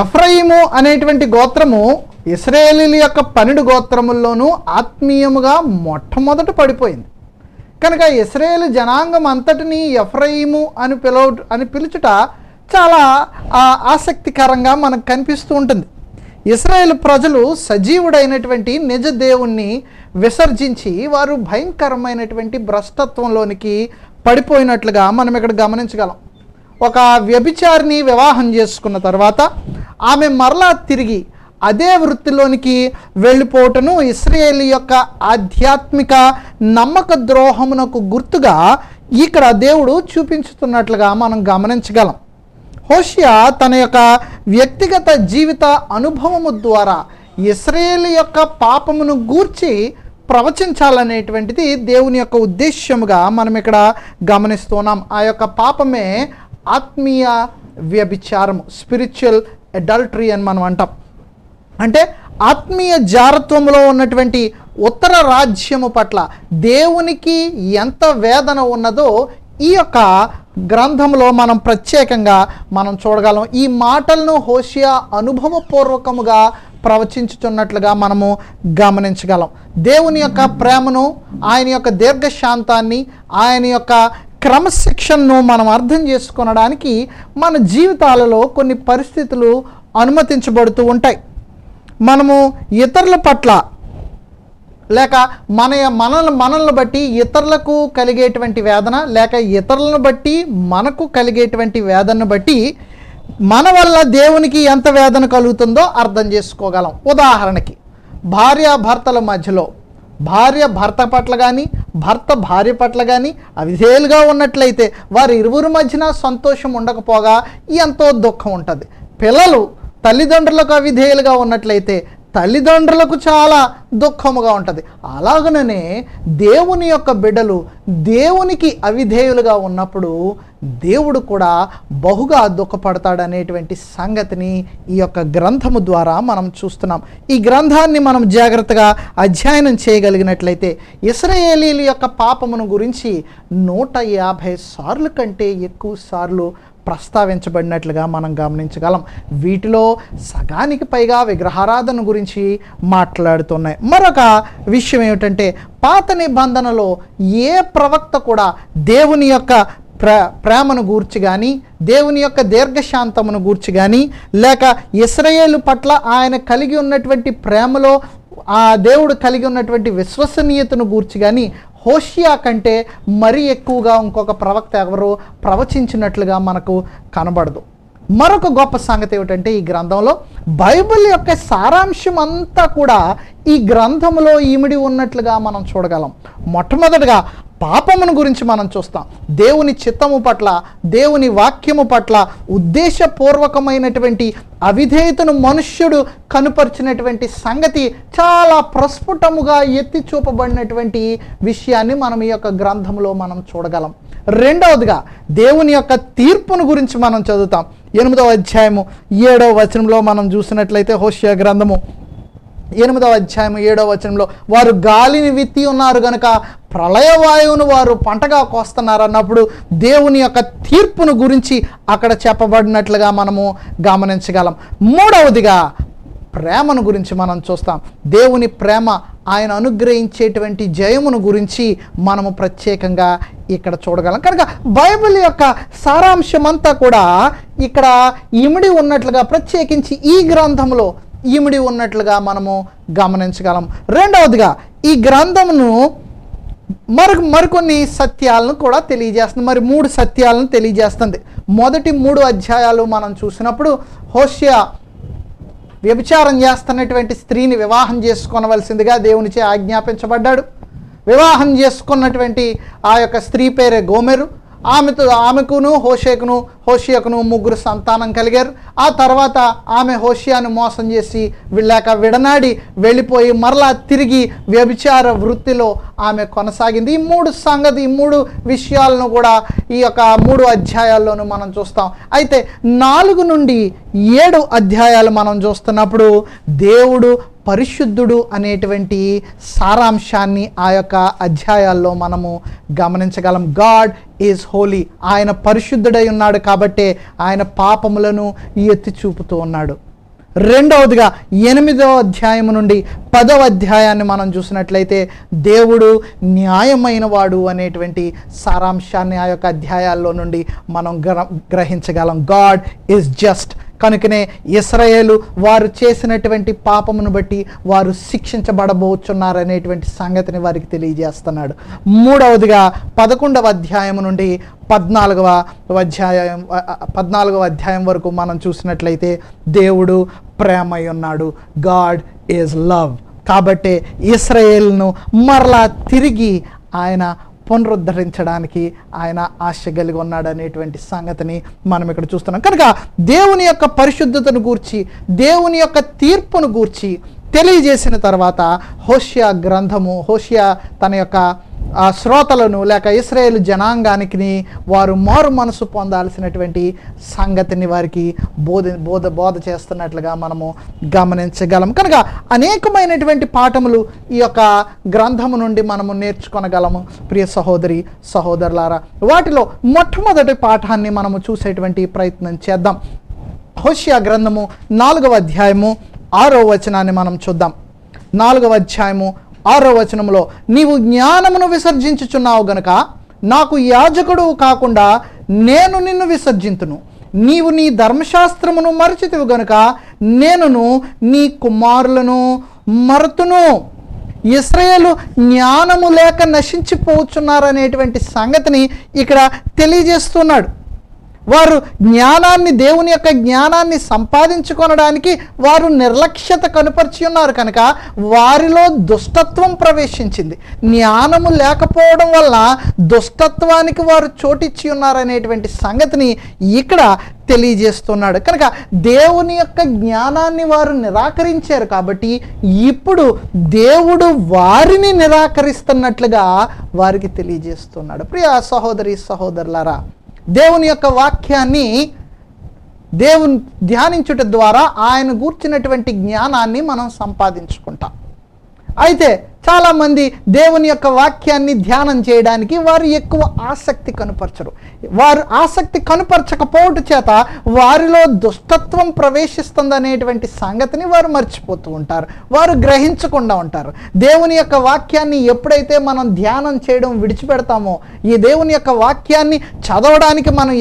ఎఫ్రాయిము అనేటువంటి గోత్రము ఇశ్రాయేలీయుల యొక్క 12 గోత్రముల్లోనూ ఆత్మీయముగా మొట్టమొదట పడిపోయింది. కనుక ఇశ్రాయేలు జనాంగం అంతటినీ ఎఫ్రాయిము అని పిలుచుట చాలా ఆసక్తికరంగా మనకు కనిపిస్తూ ఉంటుంది. ఇశ్రాయేలు ప్రజలు సజీవుడైనటువంటి నిజ దేవుణ్ణి విసర్జించి వారు భయంకరమైనటువంటి భ్రష్టత్వంలోనికి పడిపోయినట్లుగా మనం ఇక్కడ గమనించగలం. ఒక వ్యభిచారిని వివాహం చేసుకున్న తర్వాత ఆమె మరలా తిరిగి అదే వృత్తిలోనికి వెళ్ళిపోవటను ఇశ్రాయేలు యొక్క ఆధ్యాత్మిక నమ్మక ద్రోహమునకు గుర్తుగా ఇక్కడ దేవుడు చూపించుతున్నట్లుగా మనం గమనించగలం. హోషియా తన యొక్క వ్యక్తిగత జీవిత అనుభవము ద్వారా ఇశ్రాయేలు యొక్క పాపమును గూర్చి ప్రవచించాలనేటువంటిది దేవుని యొక్క ఉద్దేశ్యముగా మనం ఇక్కడ గమనిస్తున్నాం. ఆ యొక్క పాపమే ఆత్మీయ వ్యభిచారము, స్పిరిచువల్ అడల్టరీ అని మనం అంటాం. అంటే ఆత్మీయ జారత్వంలో ఉన్నటువంటి ఉత్తర రాజ్యము పట్ల దేవునికి ఎంత వేదన ఉన్నదో ఈ యొక్క గ్రంథంలో మనం ప్రత్యేకంగా మనం చూడగలం. ఈ మాటలను హోషియా అనుభవపూర్వకముగా ప్రవచించుతున్నట్లుగా మనము గమనించగలం. దేవుని యొక్క ప్రేమను, ఆయన యొక్క దీర్ఘశాంతాన్ని, ఆయన యొక్క క్రమశిక్షణను మనం అర్థం చేసుకొనడానికి మన జీవితాలలో కొన్ని పరిస్థితులు అనుమతించబడుతూ ఉంటాయి. మనము ఇతరుల పట్ల లేక మనల్ని బట్టి ఇతరులకు కలిగేటువంటి వేదన, లేక ఇతరులను బట్టి మనకు కలిగేటువంటి వేదనను బట్టి మన వల్ల దేవునికి ఎంత వేదన కలుగుతుందో అర్థం చేసుకోగలం. ఉదాహరణకి భార్యాభర్తల మధ్యలో భార్య భర్త పట్ల కానీ, భర్త భార్య పట్ల కానీ అవిధేయులుగా ఉన్నట్లయితే వారి ఇరువురి మధ్యన సంతోషం ఉండకపోగా ఎంతో దుఃఖం ఉంటుంది. పిల్లలు తల్లిదండ్రులకు అవిధేయులుగా ఉన్నట్లయితే తల్లిదండ్రులకు చాలా దుఃఖముగా ఉంటుంది. అలాగనే దేవుని యొక్క బిడ్డలు దేవునికి అవిధేయులుగా ఉన్నప్పుడు దేవుడు కూడా బహుగా దుఃఖపడతాడనేటువంటి సంగతిని ఈ యొక్క గ్రంథము ద్వారా మనం చూస్తున్నాం. ఈ గ్రంథాన్ని మనం జాగ్రత్తగా అధ్యయనం చేయగలిగినట్లయితే ఇశ్రాయేలీయుల యొక్క పాపమును గురించి 150 సార్లు కంటే ఎక్కువ సార్లు ప్రస్తావించబడినట్లుగా మనం గమనించగలం. వీటిలో సగానికి పైగా విగ్రహారాధన గురించి మాట్లాడుతున్నాయి. మరొక విషయం ఏమిటంటే పాత నిబంధనలో ఏ ప్రవక్త కూడా దేవుని యొక్క ప్రేమను గూర్చి కానీ, దేవుని యొక్క దీర్ఘశాంతమును గూర్చి కానీ, లేక ఇశ్రాయేలు పట్ల ఆయన కలిగి ఉన్నటువంటి ప్రేమలో ఆ దేవుడు కలిగి ఉన్నటువంటి విశ్వసనీయతను గూర్చి కానీ హోషియా కంటే మరీ ఎక్కువగా ఇంకొక ప్రవక్త ఎవరు ప్రవచించినట్లుగా మనకు కనబడదు. మరొక గొప్ప సంగతి ఏమిటంటే ఈ గ్రంథంలో బైబిల్ యొక్క సారాంశం అంతా కూడా ఈ గ్రంథంలో ఇమిడి ఉన్నట్లుగా మనం చూడగలం. మొట్టమొదటిగా పాపమును గురించి మనం చూస్తాం. దేవుని చిత్తము పట్ల, దేవుని వాక్యము పట్ల ఉద్దేశపూర్వకమైనటువంటి అవిధేయతను మనుష్యుడు కనుపరిచినటువంటి సంగతి చాలా ప్రస్ఫుటముగా ఎత్తి చూపబడినటువంటి విషయాన్ని మనం ఈ యొక్క గ్రంథంలో మనం చూడగలం. రెండవదిగా దేవుని యొక్క తీర్పును గురించి మనం చదువుతాం. 8వ అధ్యాయము 7వ వచనంలో మనం చూసినట్లయితే హోషియా గ్రంథము 8వ అధ్యాయము 7వ వచనంలో వారు గాలిని విత్తి ఉన్నారు గనుక ప్రళయవాయువును వారు పంటగా కోస్తున్నారు అన్నప్పుడు దేవుని యొక్క తీర్పును గురించి అక్కడ చెప్పబడినట్లుగా మనము గమనించగలం. మూడవదిగా ప్రేమను గురించి మనం చూస్తాం. దేవుని ప్రేమ, ఆయన అనుగ్రహించేటువంటి జయమును గురించి మనము ప్రత్యేకంగా ఇక్కడ చూడగలం. కనుక బైబిల్ యొక్క సారాంశం అంతా కూడా ఇక్కడ ఇమిడి ఉన్నట్లుగా, ప్రత్యేకించి ఈ గ్రంథంలో ఇమిడి ఉన్నట్లుగా మనము గమనించగలం. రెండవదిగా ఈ గ్రంథమును మరికొన్ని సత్యాలను కూడా తెలియజేస్తుంది. 3 సత్యాలను తెలియజేస్తుంది. మొదటి 3 అధ్యాయాలు మనం చూసినప్పుడు హోషియా వ్యభిచారం చేస్తున్నటువంటి స్త్రీని వివాహం చేసుకోవలసిందిగా దేవునిచే ఆజ్ఞాపించబడ్డాడు. వివాహం చేసుకున్నటువంటి ఆ యొక్క స్త్రీ పేరే గోమెరు. ఆమెకును హోషియాకును 3 సంతానం కలిగారు. ఆ తర్వాత ఆమె హోషియాను మోసం చేసి విడనాడి వెళ్ళిపోయి మరలా తిరిగి వ్యభిచార వృత్తిలో ఆమె కొనసాగింది. ఈ 3 విషయాలను కూడా ఈ యొక్క 3 అధ్యాయాల్లోనూ మనం చూస్తాం. అయితే 4 నుండి 7 అధ్యాయాలు మనం చూస్తున్నప్పుడు దేవుడు పరిశుద్ధుడు అనేటువంటి సారాంశాన్ని ఆ యొక్క అధ్యాయాల్లో మనము గమనించగలం. God is Holi. ఆయన పరిశుద్ధుడై ఉన్నాడు కాబట్టే ఆయన పాపములను ఎత్తి చూపుతూ ఉన్నాడు. రెండవదిగా 8వ అధ్యాయం నుండి 10వ అధ్యాయాన్ని మనం చూసినట్లయితే దేవుడు న్యాయమైన వాడు అనేటువంటి సారాంశాన్ని ఆ యొక్క అధ్యాయాల్లో నుండి మనం గ్రహించగలం. God is just. కనుకనే ఇశ్రాయేలు వారు చేసినటువంటి పాపమును బట్టి వారు శిక్షించబడబోచున్నారనేటువంటి సంగతిని వారికి తెలియజేస్తున్నాడు. మూడవదిగా 11వ అధ్యాయం నుండి 14వ అధ్యాయం వరకు మనం చూసినట్లయితే దేవుడు ప్రేమై ఉన్నాడు. God is love. కాబట్టి ఇశ్రాయేలును మరలా తిరిగి ఆయన పునరుద్ధరించడానికి ఆయన ఆశ కలిగి ఉన్నాడు అనేటువంటి సంగతిని మనం ఇక్కడ చూస్తున్నాం. కనుక దేవుని యొక్క పరిశుద్ధతను గూర్చి, దేవుని యొక్క తీర్పును గూర్చి తెలియజేసిన తర్వాత హోషియా తన యొక్క శ్రోతలను లేక ఇశ్రాయేలు జనాంగానికి వారు మారు మనసు పొందాల్సినటువంటి సంగతిని వారికి బోధ చేస్తున్నట్లుగా మనము గమనించగలం. కనుక అనేకమైనటువంటి పాఠములు ఈ యొక్క గ్రంథము నుండి మనము నేర్చుకొనగలము. ప్రియ సహోదరి సహోదరులారా, వాటిలో మొట్టమొదటి పాఠాన్ని మనము చూసేటువంటి ప్రయత్నం చేద్దాం. హోషియా గ్రంథము 4వ అధ్యాయము 6వ వచనాన్ని మనం చూద్దాం. 4వ అధ్యాయము 6వ వచనంలో, నీవు జ్ఞానమును విసర్జించుచున్నావు గనుక నాకు యాజకుడు కాకుండా నేను నిన్ను విసర్జింతును. నీవు నీ ధర్మశాస్త్రమును మరచితివి గనుక నేనును నీ కుమారులను మరతును. ఇశ్రాయేలు జ్ఞానము లేక నశించిపోతున్నారనేటువంటి సంగతిని ఇక్కడ తెలియజేస్తున్నాడు. వారు జ్ఞానాన్ని, దేవుని యొక్క జ్ఞానాన్ని సంపాదించుకొనడానికి వారు నిర్లక్ష్యత కనుపరిచి ఉన్నారు కనుక వారిలో దుష్టత్వం ప్రవేశించింది. జ్ఞానము లేకపోవడం వల్ల దుష్టత్వానికి వారు చోటిచ్చి ఉన్నారనేటువంటి సంగతిని ఇక్కడ తెలియజేస్తున్నాడు. కనుక దేవుని యొక్క జ్ఞానాన్ని వారు నిరాకరించారు కాబట్టి ఇప్పుడు దేవుడు వారిని నిరాకరిస్తున్నట్లుగా వారికి తెలియజేస్తున్నాడు. ప్రియ సహోదరి సహోదరులారా, దేవుని యొక్క వాక్యాన్ని దేవుని ధ్యానించుట ద్వారా ఆయన గూర్చినటువంటి జ్ఞానాన్ని మనం సంపాదించుకుంటాం. అయితే చాలామంది దేవుని యొక్క వాక్యాన్ని ధ్యానం చేయడానికి వారు ఎక్కువ ఆసక్తి కనుపరచరు. వారు ఆసక్తి కనుపరచకపోవటం చేత వారిలో దుష్టత్వం ప్రవేశిస్తుందనేటువంటి సంగతిని వారు మర్చిపోతూ ఉంటారు, వారు గ్రహించకుండా ఉంటారు. దేవుని యొక్క వాక్యాన్ని ఎప్పుడైతే మనం ధ్యానం చేయడం విడిచిపెడతామో, ఈ దేవుని యొక్క వాక్యాన్ని చదవడానికి మనం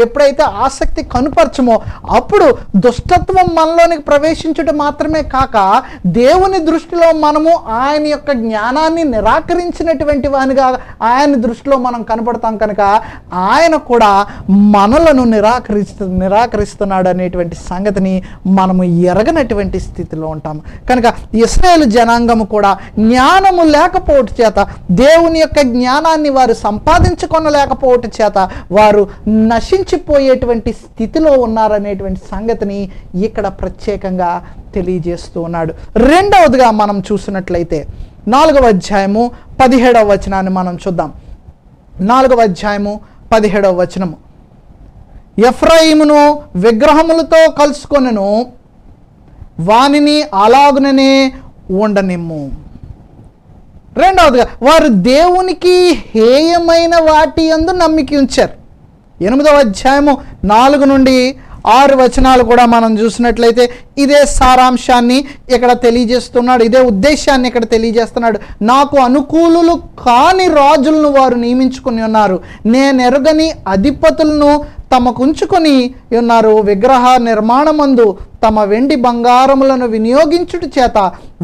ఎప్పుడైతే ఆసక్తి కనుపరచమో అప్పుడు దుష్టత్వం మనలోనికి ప్రవేశించడం మాత్రమే కాక దేవుని దృష్టిలో మనము ఆయన యొక్క జ్ఞానాన్ని నిరాకరించినటువంటి వానిగా ఆయన దృష్టిలో మనం కనపడతాం. కనుక ఆయన కూడా మనలను నిరాకరిస్తున్నాడు అనేటువంటి సంగతిని మనము ఎరగనటువంటి స్థితిలో ఉంటాం. కనుక ఇశ్రాయేలు జనాంగము కూడా జ్ఞానము లేకపోవటం చేత, దేవుని యొక్క జ్ఞానాన్ని వారు సంపాదించుకొనలేకపోవటం చేత వారు నశించిపోయేటువంటి స్థితిలో ఉన్నారనేటువంటి సంగతిని ఇక్కడ ప్రత్యేకంగా తెలియజేస్తూ ఉన్నాడు. రెండవదిగా మనం చూసినట్లయితే 4వ అధ్యాయము 17వ వచనాన్ని మనం చూద్దాం. 4వ అధ్యాయము 17వ వచనము, ఎఫ్రాయిమును విగ్రహములతో కలుసుకొనెను, వానిని అలాగుననే ఉండనిమ్ము. రెండవదిగా వారు దేవునికి హేయమైన వాటి యందు నమ్మిక ఉంచారు. 8వ అధ్యాయము 4 నుండి 6 వచనాలు కూడా మనం చూసినట్లయితే ఇదే సారాంశాన్ని ఇక్కడ తెలియజేస్తున్నాడు, ఇదే ఉద్దేశాన్ని ఇక్కడ తెలియజేస్తున్నాడు. నాకు అనుకూలులు కాని రాజులను వారు నియమించుకుని ఉన్నారు, నేనెరుగని అధిపతులను తమకుంచుకొని ఉన్నారు. విగ్రహ నిర్మాణమందు తమ వెండి బంగారములను వినియోగించుట చేత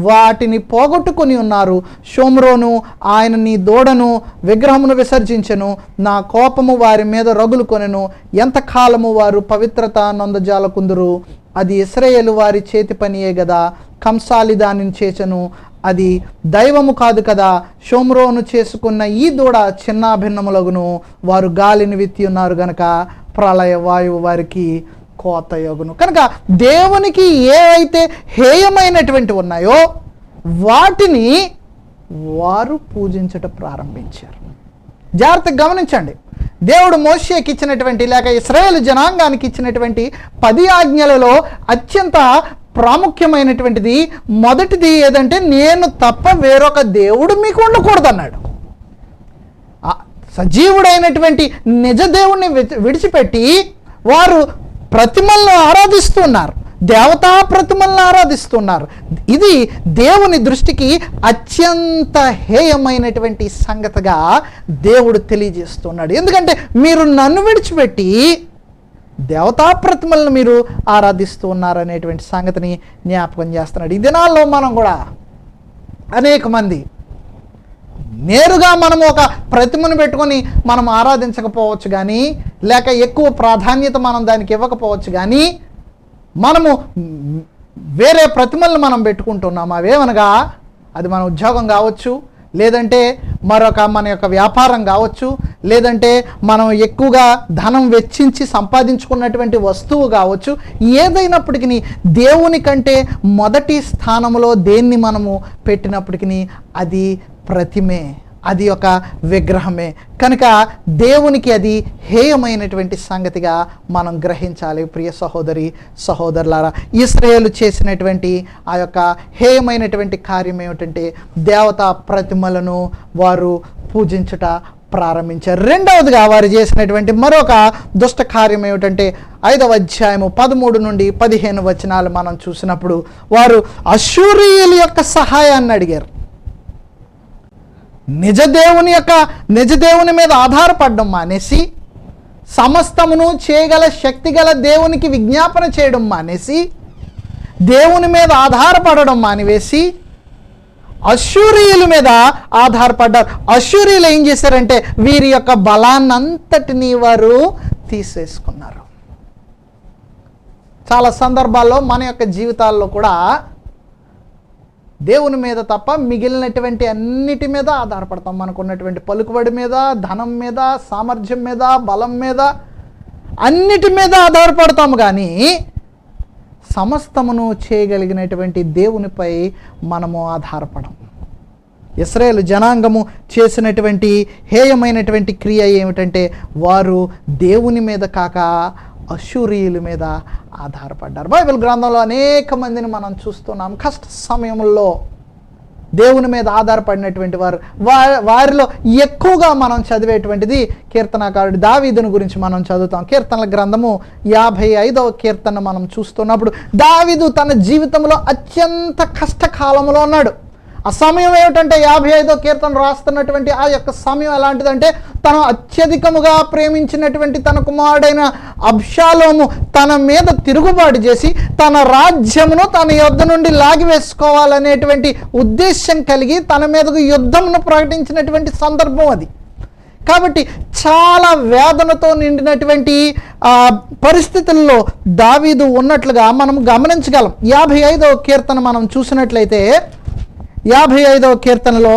వాటిని పోగొట్టుకొని ఉన్నారు. షోమ్రోను ఆయన నీ దూడను విగ్రహమును విసర్జించెను, నా కోపము వారి మీద రగులు కొనెను. ఎంతకాలము వారు పవిత్రత నొందజాలకుందురు, అది ఇశ్రాయేలు వారి చేతి పనియే గదా. కంసాలి దానిని చేసెను, అది దైవము కాదు కదా. షోమ్రోను చేసుకున్న ఈ దూడ చిన్నాభిన్నములగును, వారు గాలిని విత్తి ఉన్నారు గనక ప్రళయ వాయువు వారికి కోతయగును. కనుక దేవునికి ఏవైతే హేయమైనటువంటి ఉన్నాయో వాటిని వారు పూజించట ప్రారంభించారు. జాగ్రత్తగా గమనించండి, దేవుడు మోషేకి ఇచ్చినటువంటి లేక ఇశ్రాయేలు జనాంగానికి ఇచ్చినటువంటి 10 ఆజ్ఞలలో అత్యంత ప్రాముఖ్యమైనటువంటిది. మొదటిది ఏదంటే, నేను తప్ప వేరొక దేవుడు మీకు ఉండకూడదన్నాడు. సజీవుడైనటువంటి నిజ దేవుణ్ణి విడిచిపెట్టి వారు ప్రతిమలను ఆరాధిస్తున్నారు, దేవతా ప్రతిమలను ఆరాధిస్తున్నారు. ఇది దేవుని దృష్టికి అత్యంత హేయమైనటువంటి సంగతిగా దేవుడు తెలియజేస్తున్నాడు. ఎందుకంటే మీరు నన్ను విడిచిపెట్టి దేవతా ప్రతిమలను మీరు ఆరాధిస్తూ ఉన్నారనేటువంటి సంగతిని జ్ఞాపకం చేస్తున్నాడు. ఈ దినాల్లో మనం కూడా అనేక మంది నేరుగా మనము ఒక ప్రతిమను పెట్టుకొని మనం ఆరాధించకపోవచ్చు కానీ, లేక ఎక్కువ ప్రాధాన్యత మనం దానికి ఇవ్వకపోవచ్చు కానీ, మనము వేరే ప్రతిమలను మనం పెట్టుకుంటున్నాం. అవేమనగా అది మన ఉద్యోగం కావచ్చు, లేదంటే మన యొక్క వ్యాపారం కావచ్చు, లేదంటే మనం ఎక్కువగా ధనం వెచ్చించి సంపాదించుకున్నటువంటి వస్తువు కావచ్చు. ఏదైనప్పటికీ దేవుని కంటే మొదటి స్థానంలో దేన్ని మనము పెట్టినప్పటికీ అది ప్రతిమే, అది ఒక విగ్రహమే. కనుక దేవునికి అది హేయమైనటువంటి సంగతిగా మనం గ్రహించాలి. ప్రియ సహోదరి సహోదరులారా, ఇశ్రాయేలు చేసినటువంటి ఆ యొక్క హేయమైనటువంటి కార్యం ఏమిటంటే, దేవతా ప్రతిమలను వారు పూజించుట ప్రారంభించారు. రెండవదిగా వారు చేసినటువంటి మరొక దుష్ట కార్యం ఏమిటంటే, 5వ అధ్యాయము 13 నుండి 15 వచనాలు మనం చూసినప్పుడు, వారు అష్షూరీయుల యొక్క సహాయాన్ని అడిగారు. నిజదేవుని మీద ఆధారపడడం మానేసి, సమస్తమును చేయగల శక్తిగల దేవునికి విజ్ఞాపన చేయడం మానేసి, దేవుని మీద ఆధారపడడం మానివేసి అష్షూరీయుల మీద ఆధారపడ్డారు. అష్షూరీయులు ఏం చేశారంటే, వీరి యొక్క బలాన్నంతటినీ వారు తీసేసుకున్నారు. చాలా సందర్భాల్లో మన యొక్క జీవితాల్లో కూడా దేవుని మీద తప్ప మిగిలినటువంటి అన్నిటి మీద ఆధారపడతాం. మనకున్నటువంటి పలుకుబడి మీద, ధనం మీద, సామర్థ్యం మీద, బలం మీద, అన్నిటి మీద ఆధారపడతాము. కానీ సమస్తమును చేయగలిగినటువంటి దేవునిపై మనము ఆధారపడము. ఇశ్రాయేలు జనాంగము చేసినటువంటి హేయమైనటువంటి క్రియ ఏమిటంటే, వారు దేవుని మీద కాక అష్షూరీయుల మీద ఆధారపడ్డారు. బైబిల్ గ్రంథంలో అనేక మందిని మనం చూస్తున్నాం. కష్ట సమయంలో దేవుని మీద ఆధారపడినటువంటి వారిలో ఎక్కువగా మనం చదివేటువంటిది కీర్తనకారుడు దావీదుని గురించి మనం చదువుతాం. కీర్తనల గ్రంథము 55వ కీర్తన మనం చూస్తున్నప్పుడు, దావీదు తన జీవితంలో అత్యంత కష్టకాలంలో ఉన్నాడు. ఆ సమయం ఏమిటంటే, 55వ కీర్తన రాస్తున్నటువంటి ఆ యొక్క సమయం ఎలాంటిదంటే, తను అత్యధికముగా ప్రేమించినటువంటి తన కుమారుడైన అబ్షాలోము తన మీద తిరుగుబాటు చేసి తన రాజ్యమును తన యొద్ద నుండి లాగివేసుకోవాలనేటువంటి ఉద్దేశం కలిగి తన మీదకు యుద్ధమును ప్రకటించినటువంటి సందర్భం అది. కాబట్టి చాలా వేదనతో నిండినటువంటి పరిస్థితుల్లో దావీదు ఉన్నట్లుగా మనం గమనించగలం. 55వ కీర్తన మనం చూసినట్లయితే, 55వ కీర్తనలో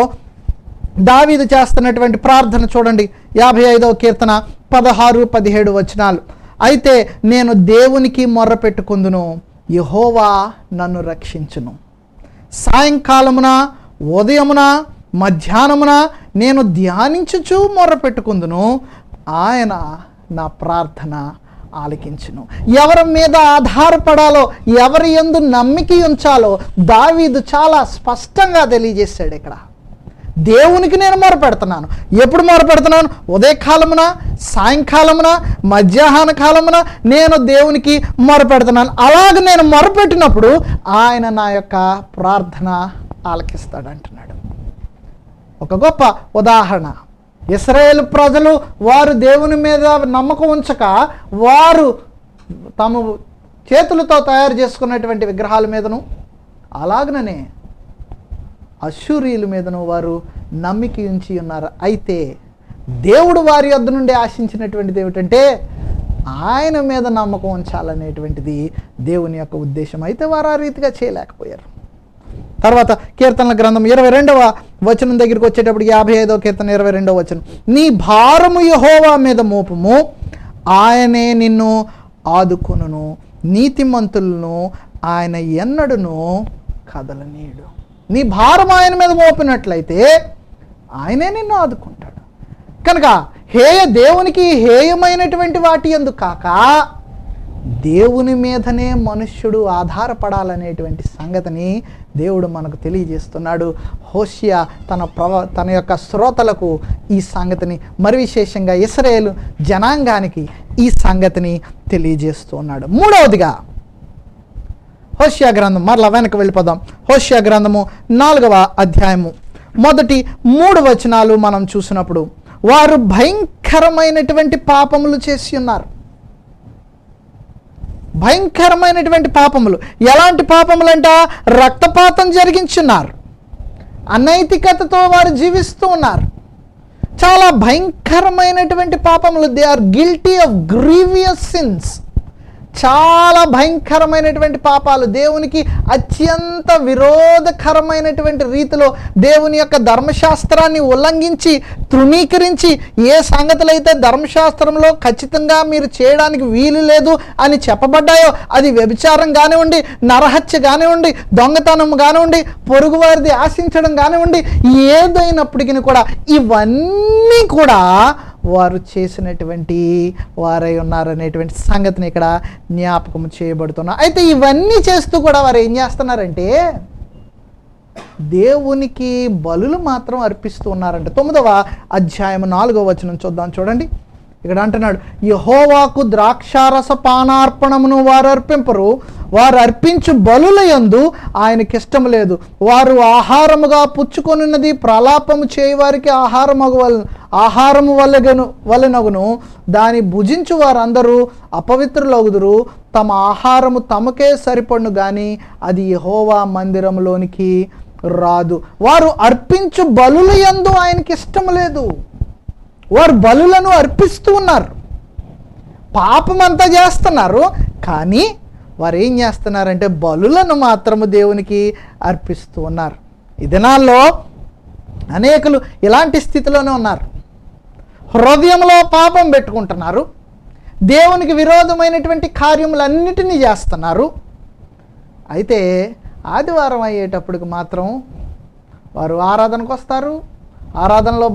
దావీదు చేస్తున్నటువంటి ప్రార్థన చూడండి. 55వ కీర్తన 16-17 వచనాలు. అయితే నేను దేవునికి మొర్ర పెట్టుకుందును, యెహోవా నన్ను రక్షించును. సాయంకాలమున, ఉదయమున, మధ్యాహ్నమున నేను ధ్యానించుచు మొర్ర పెట్టుకుందును, ఆయన నా ప్రార్థన ఆలకించును. ఎవరి మీద ఆధారపడాలో, ఎవరి యందు నమ్మిక ఉంచాలో దావీదు చాలా స్పష్టంగా తెలియజేశాడు. ఇక్కడ దేవునికి నేను మొరపెడుతున్నాను. ఎప్పుడు మొరపెడుతున్నాను? ఉదయకాలమున, సాయంకాలమున, మధ్యాహ్న కాలమున నేను దేవునికి మొరపెడుతున్నాను. అలాగ నేను మొరపెట్టినప్పుడు ఆయన నా యొక్క ప్రార్థన ఆలకిస్తాడు అంటున్నాడు. ఒక గొప్ప ఉదాహరణ, ఇశ్రాయేలు ప్రజలు వారు దేవుని మీద నమ్మకం ఉంచక వారు తమ చేతులతో తయారు చేసుకున్నటువంటి విగ్రహాల మీదను, అలాగనే అష్షూరీయుల మీదను వారు నమ్మిక ఉంచి ఉన్నారు. అయితే దేవుడు వారి యొద్ద నుండి ఆశించినటువంటిది ఏమిటంటే, ఆయన మీద నమ్మకం ఉంచాలనేటువంటిది దేవుని యొక్క ఉద్దేశం. అయితే వారు ఆ రీతిగా చేయలేకపోయారు. తర్వాత కీర్తనల గ్రంథం 22వ వచనం దగ్గరికి వచ్చేటప్పుడు 55వ కీర్తన 22వ వచనం, నీ భారము యెహోవా మీద మోపుము, ఆయనే నిన్ను ఆదుకొనును, నీతిమంతులను ఆయన ఎన్నడును కదలనీయుడు. నీ భారం ఆయన మీద మోపినట్లయితే ఆయనే నిన్ను ఆదుకుంటాడు. కనుక దేవునికి హేయమైనటువంటి వాటి యందు కాక దేవుని మీదనే మనుష్యుడు ఆధారపడాలనేటువంటి సంగతిని దేవుడు మనకు తెలియజేస్తున్నాడు. హోషియా తన యొక్క శ్రోతలకు ఈ సంగతిని, మరి విశేషంగా ఇశ్రాయేలు జనాంగానికి ఈ సంగతిని తెలియజేస్తున్నాడు. మూడవదిగా హోషియా గ్రంథం, మరలా వెనక్కి వెళ్ళిపోదాం. హోషియా గ్రంథము 4వ అధ్యాయము మొదటి 3 వచనాలు మనం చూసినప్పుడు, వారు భయంకరమైనటువంటి పాపములు చేసి ఉన్నారు. భయంకరమైనటువంటి పాపములు. ఎలాంటి పాపములంట? రక్తపాతం జరిగించున్నారు. అనైతికతతో వారు జీవిస్తూ ఉన్నారు. చాలా భయంకరమైనటువంటి పాపములు. They are guilty of grievous sins. చాలా భయంకరమైనటువంటి పాపాలు, దేవునికి అత్యంత విరోధకరమైనటువంటి రీతిలో దేవుని యొక్క ధర్మశాస్త్రాన్ని ఉల్లంఘించి తృణీకరించి, ఏ సంగతులైతే ధర్మశాస్త్రంలో ఖచ్చితంగా మీరు చేయడానికి వీలు లేదు అని చెప్పబడ్డాయో, అది వ్యభిచారం కానివ్వండి, నరహత్య కానివ్వండి, దొంగతనం కానివ్వండి, పొరుగువారిది ఆశించడం కానివ్వండి, ఏదైనప్పటికీ కూడా ఇవన్నీ కూడా వారు చేసినటువంటి వారై ఉన్నారనేటువంటి సంగతిని ఇక్కడ జ్ఞాపకం చేయబడుతున్నారు. అయితే ఇవన్నీ చేస్తూ కూడా వారు ఏం చేస్తున్నారంటే దేవునికి బలులు మాత్రం అర్పిస్తూ ఉన్నారంట. 9వ అధ్యాయం 4వ వచనం చూద్దాం. చూడండి, ఇక్కడ అంటున్నాడు, యెహోవాకు ద్రాక్షారస పానార్పణమును వారు అర్పింపరు, వారు అర్పించు బలుల యందు ఆయనకిష్టం లేదు. వారు ఆహారముగా పుచ్చుకొనున్నది ప్రలాపము చేయవారికి ఆహారము వలెనగును, దాని భుజించు వారందరూ అపవిత్రులగుదురు. తమ ఆహారము తమకే సరిపడును గాని అది యెహోవా మందిరంలోనికి రాదు. వారు అర్పించు బలుల యందు ఆయనకి ఇష్టం లేదు. వారు బలులను అర్పిస్తూ ఉన్నారు, పాపమంతా చేస్తున్నారు, కానీ వారు ఏం చేస్తున్నారంటే బలులను మాత్రము దేవునికి అర్పిస్తూ ఉన్నారు. ఈ దినాల్లో అనేకులు ఇలాంటి స్థితిలోనే ఉన్నారు. హృదయంలో పాపం పెట్టుకుంటున్నారు, దేవునికి విరోధమైనటువంటి కార్యములన్నిటినీ చేస్తున్నారు. అయితే ఆదివారం అయ్యేటప్పటికి మాత్రం వారు ఆరాధనకు వస్తారు, ఆరాధనలో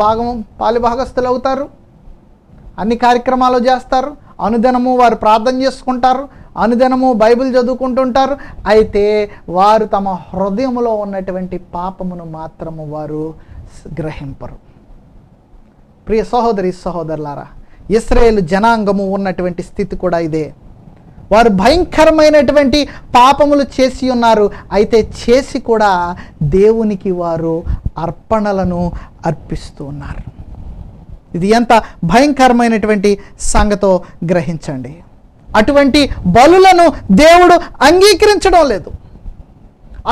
పాలిభాగస్తులు అవుతారు, అన్ని కార్యక్రమాలు చేస్తారు, అనుదినము వారు ప్రార్థన చేసుకుంటారు, అనుదినము బైబిల్ చదువుకుంటుంటారు. అయితే వారు తమ హృదయంలో ఉన్నటువంటి పాపమును మాత్రము వారు గ్రహింపరు. ప్రియ సహోదరి సహోదరులారా, ఇశ్రాయేలు జనాంగము ఉన్నటువంటి స్థితి కూడా ఇదే. వారు భయంకరమైనటువంటి పాపములు చేసి ఉన్నారు. అయితే చేసి కూడా దేవునికి వారు అర్పణలను అర్పిస్తూ ఉన్నారు. ఇది ఎంత భయంకరమైనటువంటి సంగతో గ్రహించండి. అటువంటి బలులను దేవుడు అంగీకరించడం లేదు,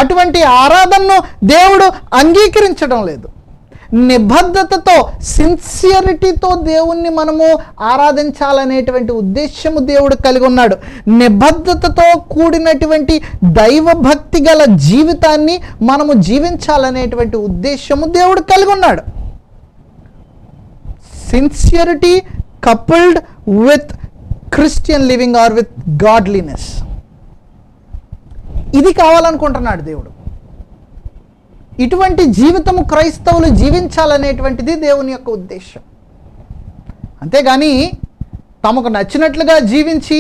అటువంటి ఆరాధనను దేవుడు అంగీకరించడం లేదు. నిబద్ధతతో, సిన్సియరిటీతో దేవుణ్ణి మనము ఆరాధించాలనేటువంటి ఉద్దేశము దేవుడు కలిగి ఉన్నాడు. నిబద్ధతతో కూడినటువంటి దైవభక్తి గల జీవితాన్ని మనము జీవించాలనేటువంటి ఉద్దేశము దేవుడు కలిగి ఉన్నాడు. Sincerity coupled with Christian living or with godliness, ఇది కావాలనుకుంటున్నాడు దేవుడు. ఇటువంటి జీవితము క్రైస్తవులు జీవించాలనేటువంటిది దేవుని యొక్క ఉద్దేశం. అంతేగాని తమకు నచ్చినట్లుగా జీవించి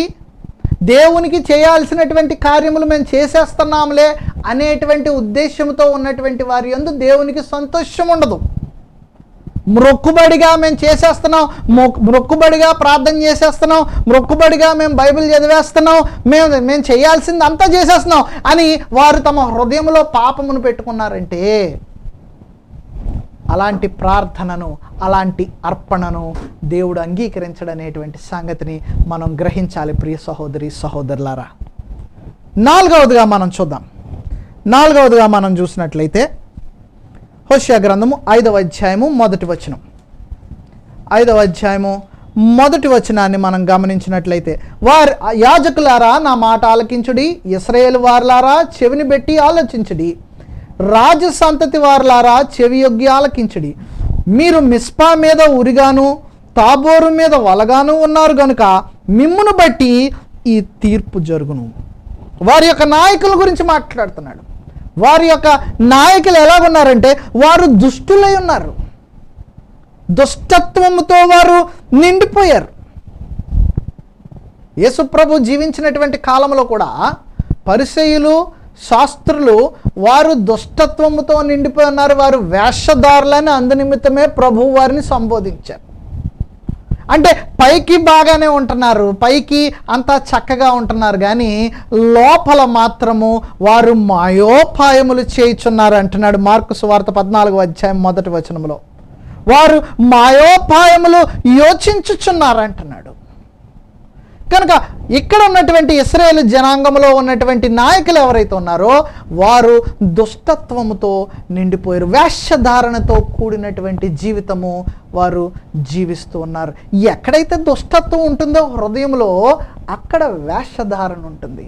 దేవునికి చేయాల్సినటువంటి కార్యములు మేము చేసేస్తున్నాంలే అనేటువంటి ఉద్దేశంతో ఉన్నటువంటి వారి యందు దేవునికి సంతోషం ఉండదు. మొక్కుబడిగా మేము చేసేస్తున్నాం, మొక్కుబడిగా ప్రార్థన చేసేస్తున్నాం, మొక్కుబడిగా మేము బైబిల్ చదివేస్తున్నాం, మేము చేయాల్సింది అంతా చేసేస్తున్నాం అని వారు తమ హృదయంలో పాపమును పెట్టుకున్నారంటే అలాంటి ప్రార్థనను, అలాంటి అర్పణను దేవుడు అంగీకరించడనేటువంటి సంగతిని మనం గ్రహించాలి. ప్రియ సహోదరి సహోదరులారా, నాలుగవదిగా మనం చూసినట్లయితే హోషియా గ్రంథము 5వ అధ్యాయము 1వ వచనం. 5వ అధ్యాయము 1వ వచనాన్ని మనం గమనించినట్లయితే, యాజకులారా నా మాట ఆలకించుడి, ఇశ్రాయేలు వారులారా చెవిని పెట్టి ఆలోచించుడి, రాజ సంతతి వారులారా చెవి యొగ్గి ఆలకించుడి. మీరు మిస్పా మీద ఉరిగాను తాబోరు మీద వలగాను ఉన్నారు గనుక మిమ్మును బట్టి ఈ తీర్పు జరుగును. వారి యొక్క నాయకుల గురించి మాట్లాడుతున్నాడు. వారి యొక్క నాయకులు ఎలాగున్నారంటే వారు దుష్టులై ఉన్నారు, దుష్టత్వముతో వారు నిండిపోయారు. యేసుప్రభు జీవించినటువంటి కాలంలో కూడా పరిసయ్యులు, శాస్త్రులు వారు దుష్టత్వముతో నిండిపోయి ఉన్నారు. వారు వేషధారులని అందునిమిత్తమే ప్రభు వారిని సంబోధించారు. అంటే పైకి బాగానే ఉంటున్నారు, పైకి అంతా చక్కగా ఉంటున్నారు, కానీ లోపల మాత్రము వారు మాయోపాయములు చేయుచున్నారు అంటున్నాడు మార్కు సువార్త 14వ అధ్యాయం 1వ వచనంలో. వారు మాయోపాయములు యోచించుచున్నారు అంటున్నాడు. కనుక ఇక్కడ ఉన్నటువంటి ఇశ్రాయేలు జనాంగంలో ఉన్నటువంటి నాయకులు ఎవరైతే ఉన్నారో వారు దుష్టత్వముతో నిండిపోయారు. వేషధారణతో కూడినటువంటి జీవితము వారు జీవిస్తూ ఉన్నారు. ఎక్కడైతే దుష్టత్వం ఉంటుందో హృదయంలో అక్కడ వేషధారణ ఉంటుంది.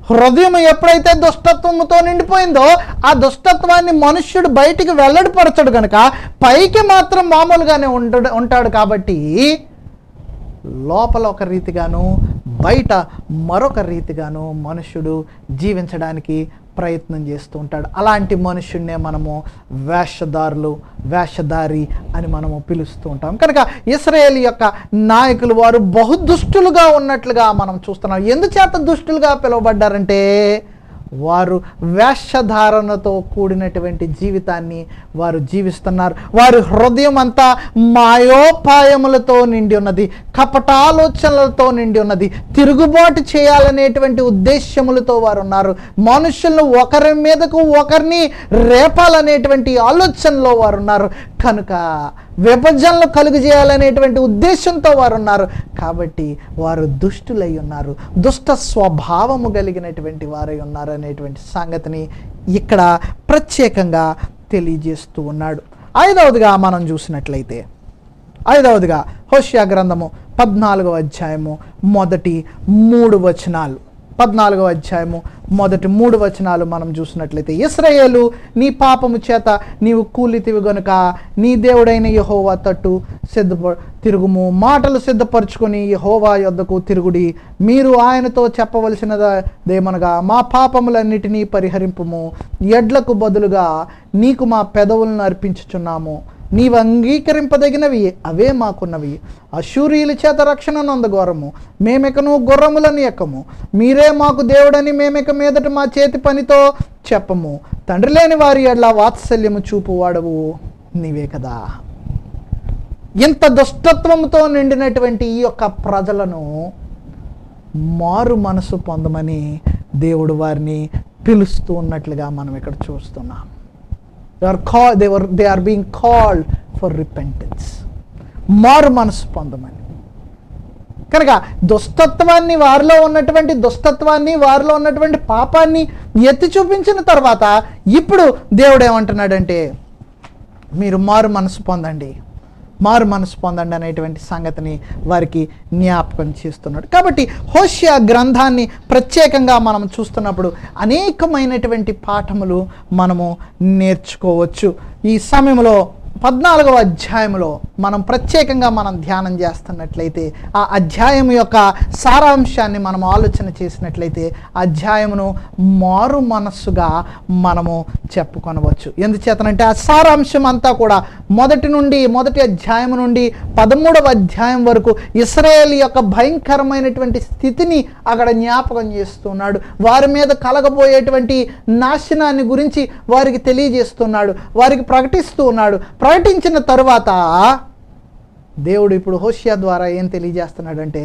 హృదయం ఎప్పుడైతే దుష్టత్వముతో నిండిపోయిందో ఆ దుష్టత్వాన్ని మనుష్యుడు బయటికి వెల్లడిపరచడు కనుక పైకి మాత్రం మామూలుగానే ఉంటాడు. కాబట్టి లోపల ఒక రీతిగాను బయట మరొక రీతిగాను మనుష్యుడు జీవించడానికి ప్రయత్నం చేస్తూ ఉంటాడు. అలాంటి మనుష్యుడినే మనము వేషధారి అని మనము పిలుస్తూ ఉంటాం. కనుక ఇశ్రాయేలు యొక్క నాయకులు వారు బహుదుష్టులుగా ఉన్నట్లుగా మనం చూస్తున్నాం. ఎందుచేత దుష్టులుగా పిలువబడ్డారంటే వారు వేషధారణతో కూడినటువంటి జీవితాన్ని వారు జీవిస్తున్నారు. వారి హృదయం అంతా మాయోపాయములతో నిండి ఉన్నది, కపటాలోచనలతో నిండి ఉన్నది, తిరుగుబాటు చేయాలనేటువంటి ఉద్దేశ్యములతో వారు ఉన్నారు. మనుషులను ఒకరి మీదకు ఒకరిని రేపాలనేటువంటి ఆలోచనలో వారు ఉన్నారు. కనుక విభజనలు కలుగు చేయాలనేటువంటి ఉద్దేశంతో వారు ఉన్నారు. కాబట్టి వారు దుష్టులై ఉన్నారు, దుష్ట స్వభావము కలిగినటువంటి వారై ఉన్నారు అనేటువంటి సంగతిని ఇక్కడ ప్రత్యేకంగా తెలియజేస్తూ ఉన్నాడు. ఐదవదిగా మనం చూసినట్లయితే హోషేయ గ్రంథము 14వ అధ్యాయము మొదటి 3 వచనాలు 14వ అధ్యాయము మొదటి 3 వచనాలు మనం చూసినట్లయితే, ఇశ్రాయేలు నీ పాపము చేత నీవు కూలితివి గనుక నీ దేవుడైన యెహోవా తట్టు తిరుగుము, మాటలు సిద్ధపరచుకొని యెహోవా యొద్దకు తిరుగుడి. మీరు ఆయనతో చెప్పవలసినదేమనగా మా పాపములన్నిటినీ పరిహరింపుము, ఎడ్లకు బదులుగా నీకు మా పెదవులను అర్పించుచున్నాము. నీవు అంగీకరింపదగినవి అవే మాకున్నవి. అశూరీయుల చేత రక్షణ నొందగోరము, మేమెకను గుర్రములను ఎక్కము. మీరే మాకు దేవుడని మేమెక మీదట మా చేతి పనితో చెప్పము. తండ్రి లేని వారి ఎడ్ల వాత్సల్యము చూపువాడవు నీవే కదా. ఇంత దుష్టత్వంతో నిండినటువంటి ఈ యొక్క ప్రజలను మారు మనసు పొందమని దేవుడు వారిని పిలుస్తూ ఉన్నట్లుగా మనం ఇక్కడ చూస్తున్నాం. They are being called for repentance. మారు మనసు పొందమని. కనుక వారిలో ఉన్నటువంటి పాపాన్ని ఎత్తి చూపించిన తర్వాత ఇప్పుడు దేవుడు ఏమంటున్నాడంటే మీరు మారు మనసు పొందండి అనేటువంటి సంగతిని వారికి జ్ఞాపకం చేస్తున్నాడు. కాబట్టి హోషేయ గ్రంథాన్ని ప్రత్యేకంగా మనం చూస్తున్నప్పుడు అనేకమైనటువంటి పాఠములు మనము నేర్చుకోవచ్చు. ఈ సమయంలో 14వ అధ్యాయంలో మనం ప్రత్యేకంగా ధ్యానం చేస్తున్నట్లయితే ఆ అధ్యాయం యొక్క సారాంశాన్ని మనం ఆలోచన చేసినట్లయితే అధ్యాయమును మారు మనస్సుగా మనము చెప్పుకొనవచ్చు. ఎందుచేతనంటే ఆ సారాంశం అంతా కూడా మొదటి అధ్యాయం నుండి 13వ అధ్యాయం వరకు ఇశ్రాయేలు యొక్క భయంకరమైనటువంటి స్థితిని అక్కడ జ్ఞాపకం చేస్తున్నాడు. వారి మీద కలగబోయేటువంటి నాశనాన్ని గురించి వారికి తెలియజేస్తున్నాడు, వారికి ప్రకటిస్తూ ఉన్నాడు. ప్రకటించిన తరువాత దేవుడు ఇప్పుడు హోషేయ ద్వారా ఏం తెలియజేస్తున్నాడంటే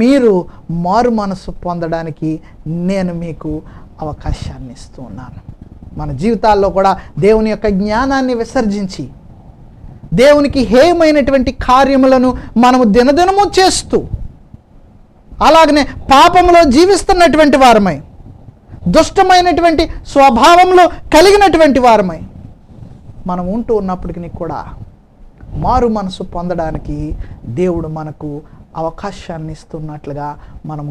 మీరు మారు మనసు పొందడానికి నేను మీకు అవకాశాన్ని ఇస్తూ ఉన్నాను. మన జీవితాల్లో కూడా దేవుని యొక్క జ్ఞానాన్ని విసర్జించి దేవునికి హేయమైనటువంటి కార్యములను మనము దినదినము చేస్తూ అలాగనే పాపములో జీవిస్తున్నటువంటి వారమై దుష్టమైనటువంటి స్వభావంలో కలిగినటువంటి వారమై మనం ఉంటూ ఉన్నప్పటికీ కూడా మారు మనసు పొందడానికి దేవుడు మనకు అవకాశాన్ని ఇస్తున్నట్లుగా మనం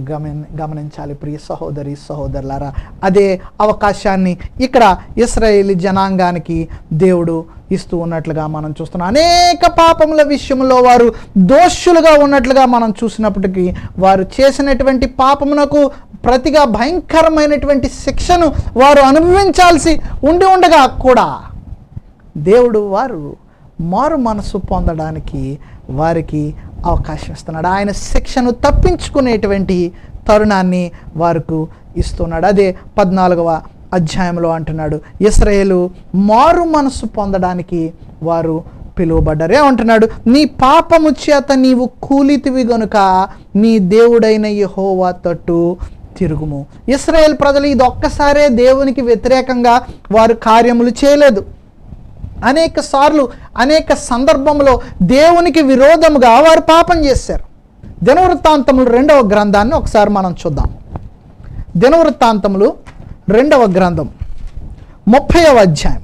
గమనించాలి. ప్రియ సహోదరి సహోదరులారా, అదే అవకాశాన్ని ఇక్కడ ఇశ్రాయేలు జనాంగానికి దేవుడు ఇస్తూ ఉన్నట్లుగా మనం చూస్తున్నాం. అనేక పాపముల విషయంలో వారు దోషులుగా ఉన్నట్లుగా మనం చూసినప్పటికీ వారు చేసినటువంటి పాపమునకు ప్రతిగా భయంకరమైనటువంటి శిక్షను వారు అనుభవించాల్సి ఉండగా కూడా దేవుడు వారు మారు మనసు పొందడానికి వారికి అవకాశం ఇస్తున్నాడు. ఆయన శిక్షను తప్పించుకునేటువంటి తరుణాన్ని వారికి ఇస్తున్నాడు. అదే 14వ అధ్యాయంలో అంటున్నాడు, ఇశ్రాయేలు మారు మనసు పొందడానికి వారు పిలువబడ్డారు. ఏమంటున్నాడు? నీ పాపము చేత నీవు కూలితివి గనుక నీ దేవుడైన యెహోవా తట్టు తిరుగుము. ఇశ్రాయేల్ ప్రజలు ఇది ఒక్కసారే దేవునికి వ్యతిరేకంగా వారు కార్యములు చేయలేదు. అనేక సార్లు అనేక సందర్భంలో దేవునికి విరోధముగా వారు పాపం చేశారు. దినవృత్తాంతములు 2వ గ్రంథాన్ని ఒకసారి మనం చూద్దాం. దినవృత్తాంతములు 2వ గ్రంథం 30వ అధ్యాయం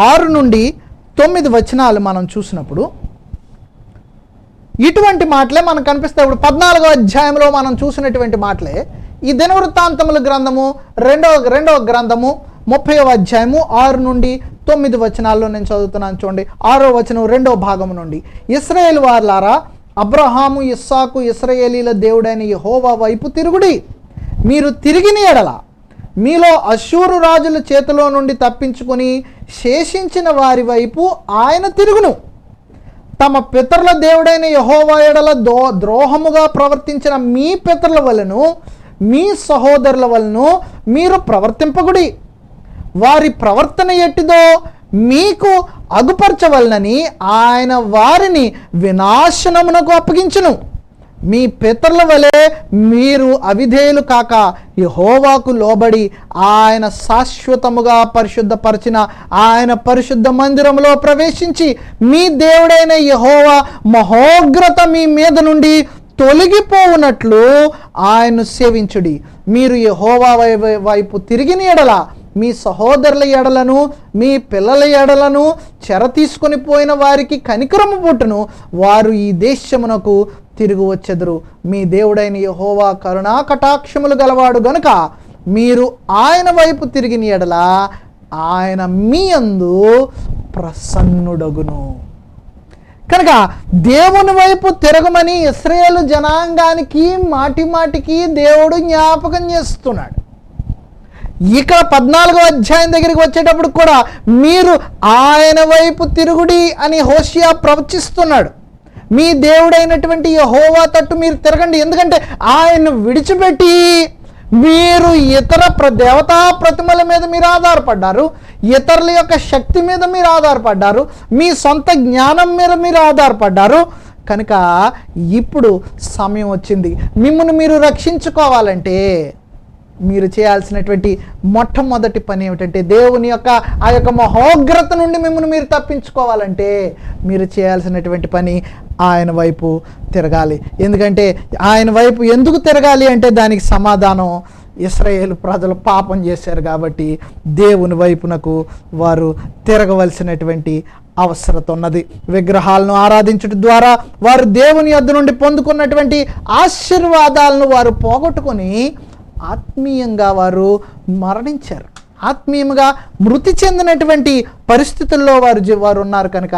6 నుండి 9 వచనాలు మనం చూసినప్పుడు ఇటువంటి మాటలే మనకు కనిపిస్తాయి. ఇప్పుడు 14వ అధ్యాయంలో మనం చూసినటువంటి మాటలే ఈ దినవృత్తాంతముల గ్రంథము 2వ గ్రంథము 30వ అధ్యాయము 6 నుండి 9 వచనాల్లో నేను చదువుతున్నాను. చూడండి, 6వ వచనం 2వ భాగము నుండి. ఇశ్రాయేలు వారలారా, అబ్రహాము, ఇస్సాకు, ఇశ్రాయేలీల దేవుడైన యెహోవా వైపు తిరుగుడి. మీరు తిరిగిన ఎడల మీలో అష్షూరు రాజుల చేతిలో నుండి తప్పించుకొని శేషించిన వారి వైపు ఆయన తిరుగును. తమ పితరుల దేవుడైన యెహోవా ఎడల ద్రోహముగా ప్రవర్తించిన మీ పితరుల వలెను మీ సహోదరుల వలెను మీరు ప్రవర్తింపకుడి. వారి ప్రవర్తన ఎట్టిదో మీకు అగుపరచవలనని ఆయన వారిని వినాశనమునకు అప్పగించును. మీ పితరుల వలె మీరు అవిధేయులు కాక యెహోవాకు లోబడి ఆయన శాశ్వతముగా పరిశుద్ధపరిచిన ఆయన పరిశుద్ధ మందిరంలో ప్రవేశించి మీ దేవుడైన యెహోవా మహోగ్రత మీ మీద నుండి తొలగిపోవునట్లు ఆయన్ను సేవించుడి. మీరు యెహోవా వైపు తిరిగిన ఎడల మీ సహోదరుల ఎడలను మీ పిల్లల ఎడలను చెర తీసుకొని పోయిన వారికి కనికరము పుట్టును. వారు ఈ దేశమునకు తిరిగి వచ్చెదరు. మీ దేవుడైన యెహోవా కరుణా కటాక్షములు గలవాడు గనుక మీరు ఆయన వైపు తిరిగిన ఎడల ఆయన మీ యందు ప్రసన్నుడగును. కనుక దేవుని వైపు తిరగమని ఇశ్రాయేలు జనాంగానికి మాటి మాటికి దేవుడు జ్ఞాపకం చేస్తున్నాడు. ఇక్కడ 14వ అధ్యాయం దగ్గరికి వచ్చేటప్పుడు కూడా మీరు ఆయన వైపు తిరుగుడి అని హోషియా ప్రవచిస్తున్నాడు. మీ దేవుడైనటువంటి యెహోవా తట్టు మీరు తిరగండి. ఎందుకంటే ఆయన్ను విడిచిపెట్టి మీరు ఇతర దేవతా ప్రతిమల మీద మీరు ఆధారపడ్డారు, ఇతరుల యొక్క శక్తి మీద మీరు ఆధారపడ్డారు, మీ సొంత జ్ఞానం మీద మీరు ఆధారపడ్డారు. కనుక ఇప్పుడు సమయం వచ్చింది. మిమ్మల్ని మీరు రక్షించుకోవాలంటే మీరు చేయాల్సినటువంటి మొట్టమొదటి పని ఏమిటంటే, దేవుని యొక్క ఆ యొక్క మహోగ్రత నుండి మిమ్మల్ని మీరు తప్పించుకోవాలంటే మీరు చేయాల్సినటువంటి పని ఆయన వైపు తిరగాలి. ఎందుకంటే ఆయన వైపు ఎందుకు తిరగాలి అంటే దానికి సమాధానం ఇశ్రాయేలు ప్రజలు పాపం చేశారు కాబట్టి దేవుని వైపునకు వారు తిరగవలసినటువంటి అవసరత ఉన్నది. విగ్రహాలను ఆరాధించడం ద్వారా వారు దేవుని యొద్ద నుండి పొందుకున్నటువంటి ఆశీర్వాదాలను వారు పోగొట్టుకొని ఆత్మీయంగా వారు మరణించారు. ఆత్మీయంగా మృతి చెందినటువంటి పరిస్థితుల్లో వారు ఉన్నారు. కనుక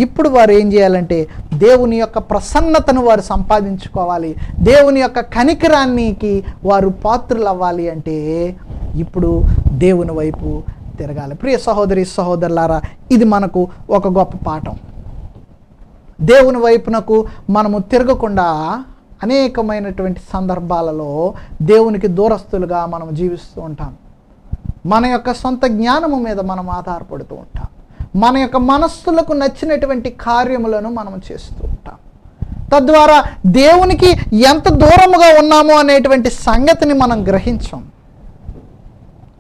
ఇప్పుడు వారు ఏం చేయాలంటే దేవుని యొక్క ప్రసన్నతను వారు సంపాదించుకోవాలి. దేవుని యొక్క కనికరానికి వారు పాత్రులు అవ్వాలి అంటే ఇప్పుడు దేవుని వైపు తిరగాలి. ప్రియ సహోదరి సహోదరులారా, ఇది మనకు ఒక గొప్ప పాఠం. దేవుని వైపునకు మనము తిరగకుండా అనేకమైనటువంటి సందర్భాలలో దేవునికి దూరస్తులుగా మనం జీవిస్తూ ఉంటాం. మన యొక్క సొంత జ్ఞానము మీద మనం ఆధారపడుతూ ఉంటాం. మన యొక్క మనస్సులకు నచ్చినటువంటి కార్యములను మనం చేస్తూ ఉంటాం. తద్వారా దేవునికి ఎంత దూరముగా ఉన్నామో అనేటువంటి సంగతిని మనం గ్రహించాం.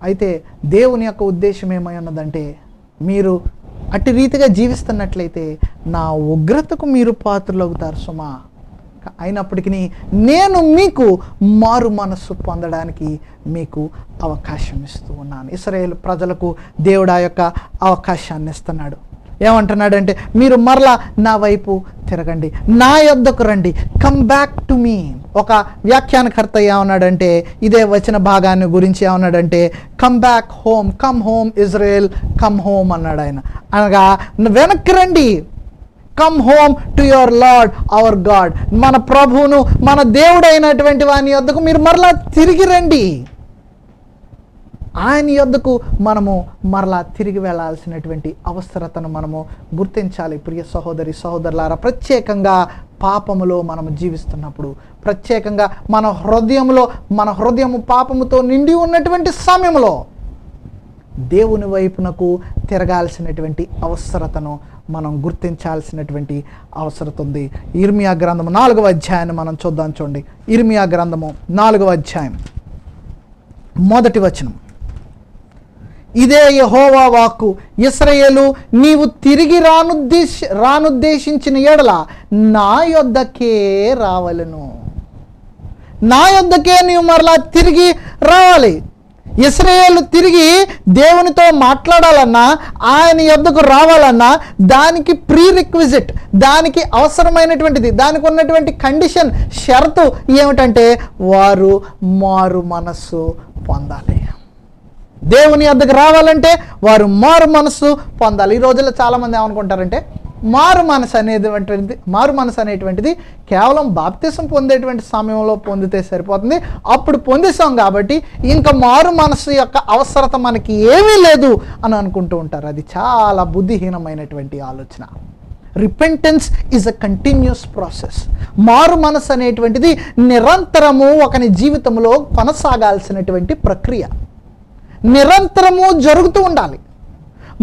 అయితే దేవుని యొక్క ఉద్దేశం ఏమై ఉన్నదంటే, మీరు అట్టి రీతిగా జీవిస్తున్నట్లయితే నా ఉగ్రతకు మీరు పాత్రలవుతారు సుమా. అయినప్పటికీ నేను మీకు మారు మనస్సు పొందడానికి మీకు అవకాశం ఇస్తూ ఉన్నాను. ఇశ్రాయేలు ప్రజలకు దేవుడు ఆ యొక్క అవకాశాన్ని ఇస్తున్నాడు. ఏమంటున్నాడంటే, మీరు మరలా నా వైపు తిరగండి, నా యొద్దకు రండి, కమ్ బ్యాక్ టు మీ. ఒక వ్యాఖ్యానకర్త ఏమన్నాడంటే, ఇదే వచన భాగాన్ని గురించి ఏమన్నాడంటే, come back home, come home Israel, come home అన్నాడు ఆయన. అనగా వెనక్కి రండి, come home to your lord hour God. మన ప్రభువును, మన దేవుడైనటువంటి వాని యొద్దకు మీరు మరలా తిరిగి రండి. ఆయన యొద్దకు మనము మరలా తిరిగి వెళ్ళాల్సినటువంటి అవసరతను మనము గుర్తించాలి. ప్రియ సహోదరి సహోదరులారా, ప్రత్యేకంగా పాపములో మనము జీవిస్తున్నప్పుడు, ప్రత్యేకంగా మన హృదయము పాపముతో నిండి ఉన్నటువంటి సమయంలో దేవుని వైపునకు తిరగాల్సినటువంటి అవసరతను మనం గుర్తించాల్సినటువంటి అవసరం ఉంది. ఇర్మియా గ్రంథము 4వ అధ్యాయాన్ని మనం చూద్దాం. చూడండి, ఇర్మియా గ్రంథము 4వ అధ్యాయం 1వ వచనం. ఇదే యెహోవా వాక్కు, ఇశ్రాయేలు, నీవు తిరిగి రానుద్దేశించిన ఎడల నా యొద్దకే రావలెను. నా యొద్దకే నీవు మరలా తిరిగి రావాలి. ఇశ్రాయేలు తిరిగి దేవునితో మాట్లాడాలన్నా, ఆయన యొద్దకు రావాలన్నా, దానికి ప్రీరిక్విజిట్, దానికి అవసరమైనటువంటిది, దానికి ఉన్నటువంటి కండిషన్, షరతు ఏమిటంటే వారు మారు మనస్సు పొందాలి. దేవుని యొద్దకు రావాలంటే వారు మారు మనస్సు పొందాలి. ఈ రోజుల్లో చాలామంది ఏమనుకుంటారంటే మారు మనసు అనేటువంటిది కేవలం బాప్తిసం పొందేటువంటి సమయంలో పొందితే సరిపోతుంది, అప్పుడు పొందేసాం కాబట్టి ఇంకా మారు మనసు యొక్క అవసరత మనకి ఏమీ లేదు అని అనుకుంటూ ఉంటారు. అది చాలా బుద్ధిహీనమైనటువంటి ఆలోచన. Repentance is a continuous process. మారు మనసు అనేటువంటిది నిరంతరము ఒకని జీవితంలో కొనసాగాల్సినటువంటి ప్రక్రియ, నిరంతరము జరుగుతూ ఉండాలి.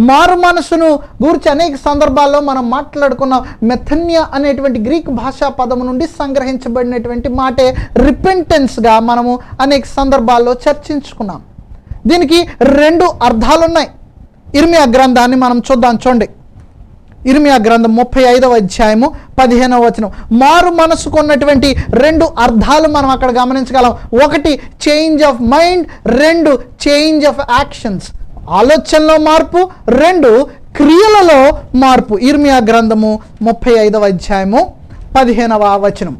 మారు మనసును గురించి అనేక సందర్భాల్లో మనం మాట్లాడుకున్న మెథన్య అనేటువంటి గ్రీక్ భాషా పదము నుండి సంగ్రహించబడినటువంటి మాటే రిపెంటెన్స్గా మనము అనేక సందర్భాల్లో చర్చించుకున్నాం. దీనికి 2 అర్థాలు ఉన్నాయి. ఇర్మియా గ్రంథాన్ని మనం చూద్దాం. చూడండి, ఇర్మియా గ్రంథం 35వ అధ్యాయము 15వ వచనం. మారు మనసుకు ఉన్నటువంటి 2 అర్థాలు మనం అక్కడ గమనించగలం. 1 change of mind, 2 change of actions, ఆలోచనలో మార్పు, 2 క్రియలలో మార్పు. ఇర్మియా గ్రంథము 35వ అధ్యాయము 15వ వచనం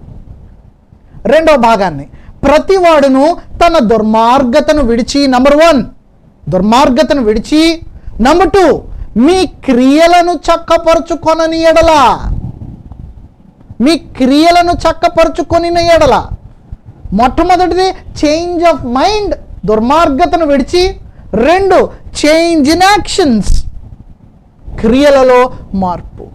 2వ భాగాన్ని, ప్రతివాడును తన దుర్మార్గతను విడిచి, నంబర్ 1 దుర్మార్గతను విడిచి, నంబర్ 2 మీ క్రియలను చక్కపరుచుకొనని ఎడల, మీ క్రియలను చక్కపరుచుకొని ఎడల. మొట్టమొదటిది చేంజ్ ఆఫ్ మైండ్, దుర్మార్గతను విడిచి. 2 చేంజ్ ఇన్ యాక్షన్స్, క్రియలలో మార్పు.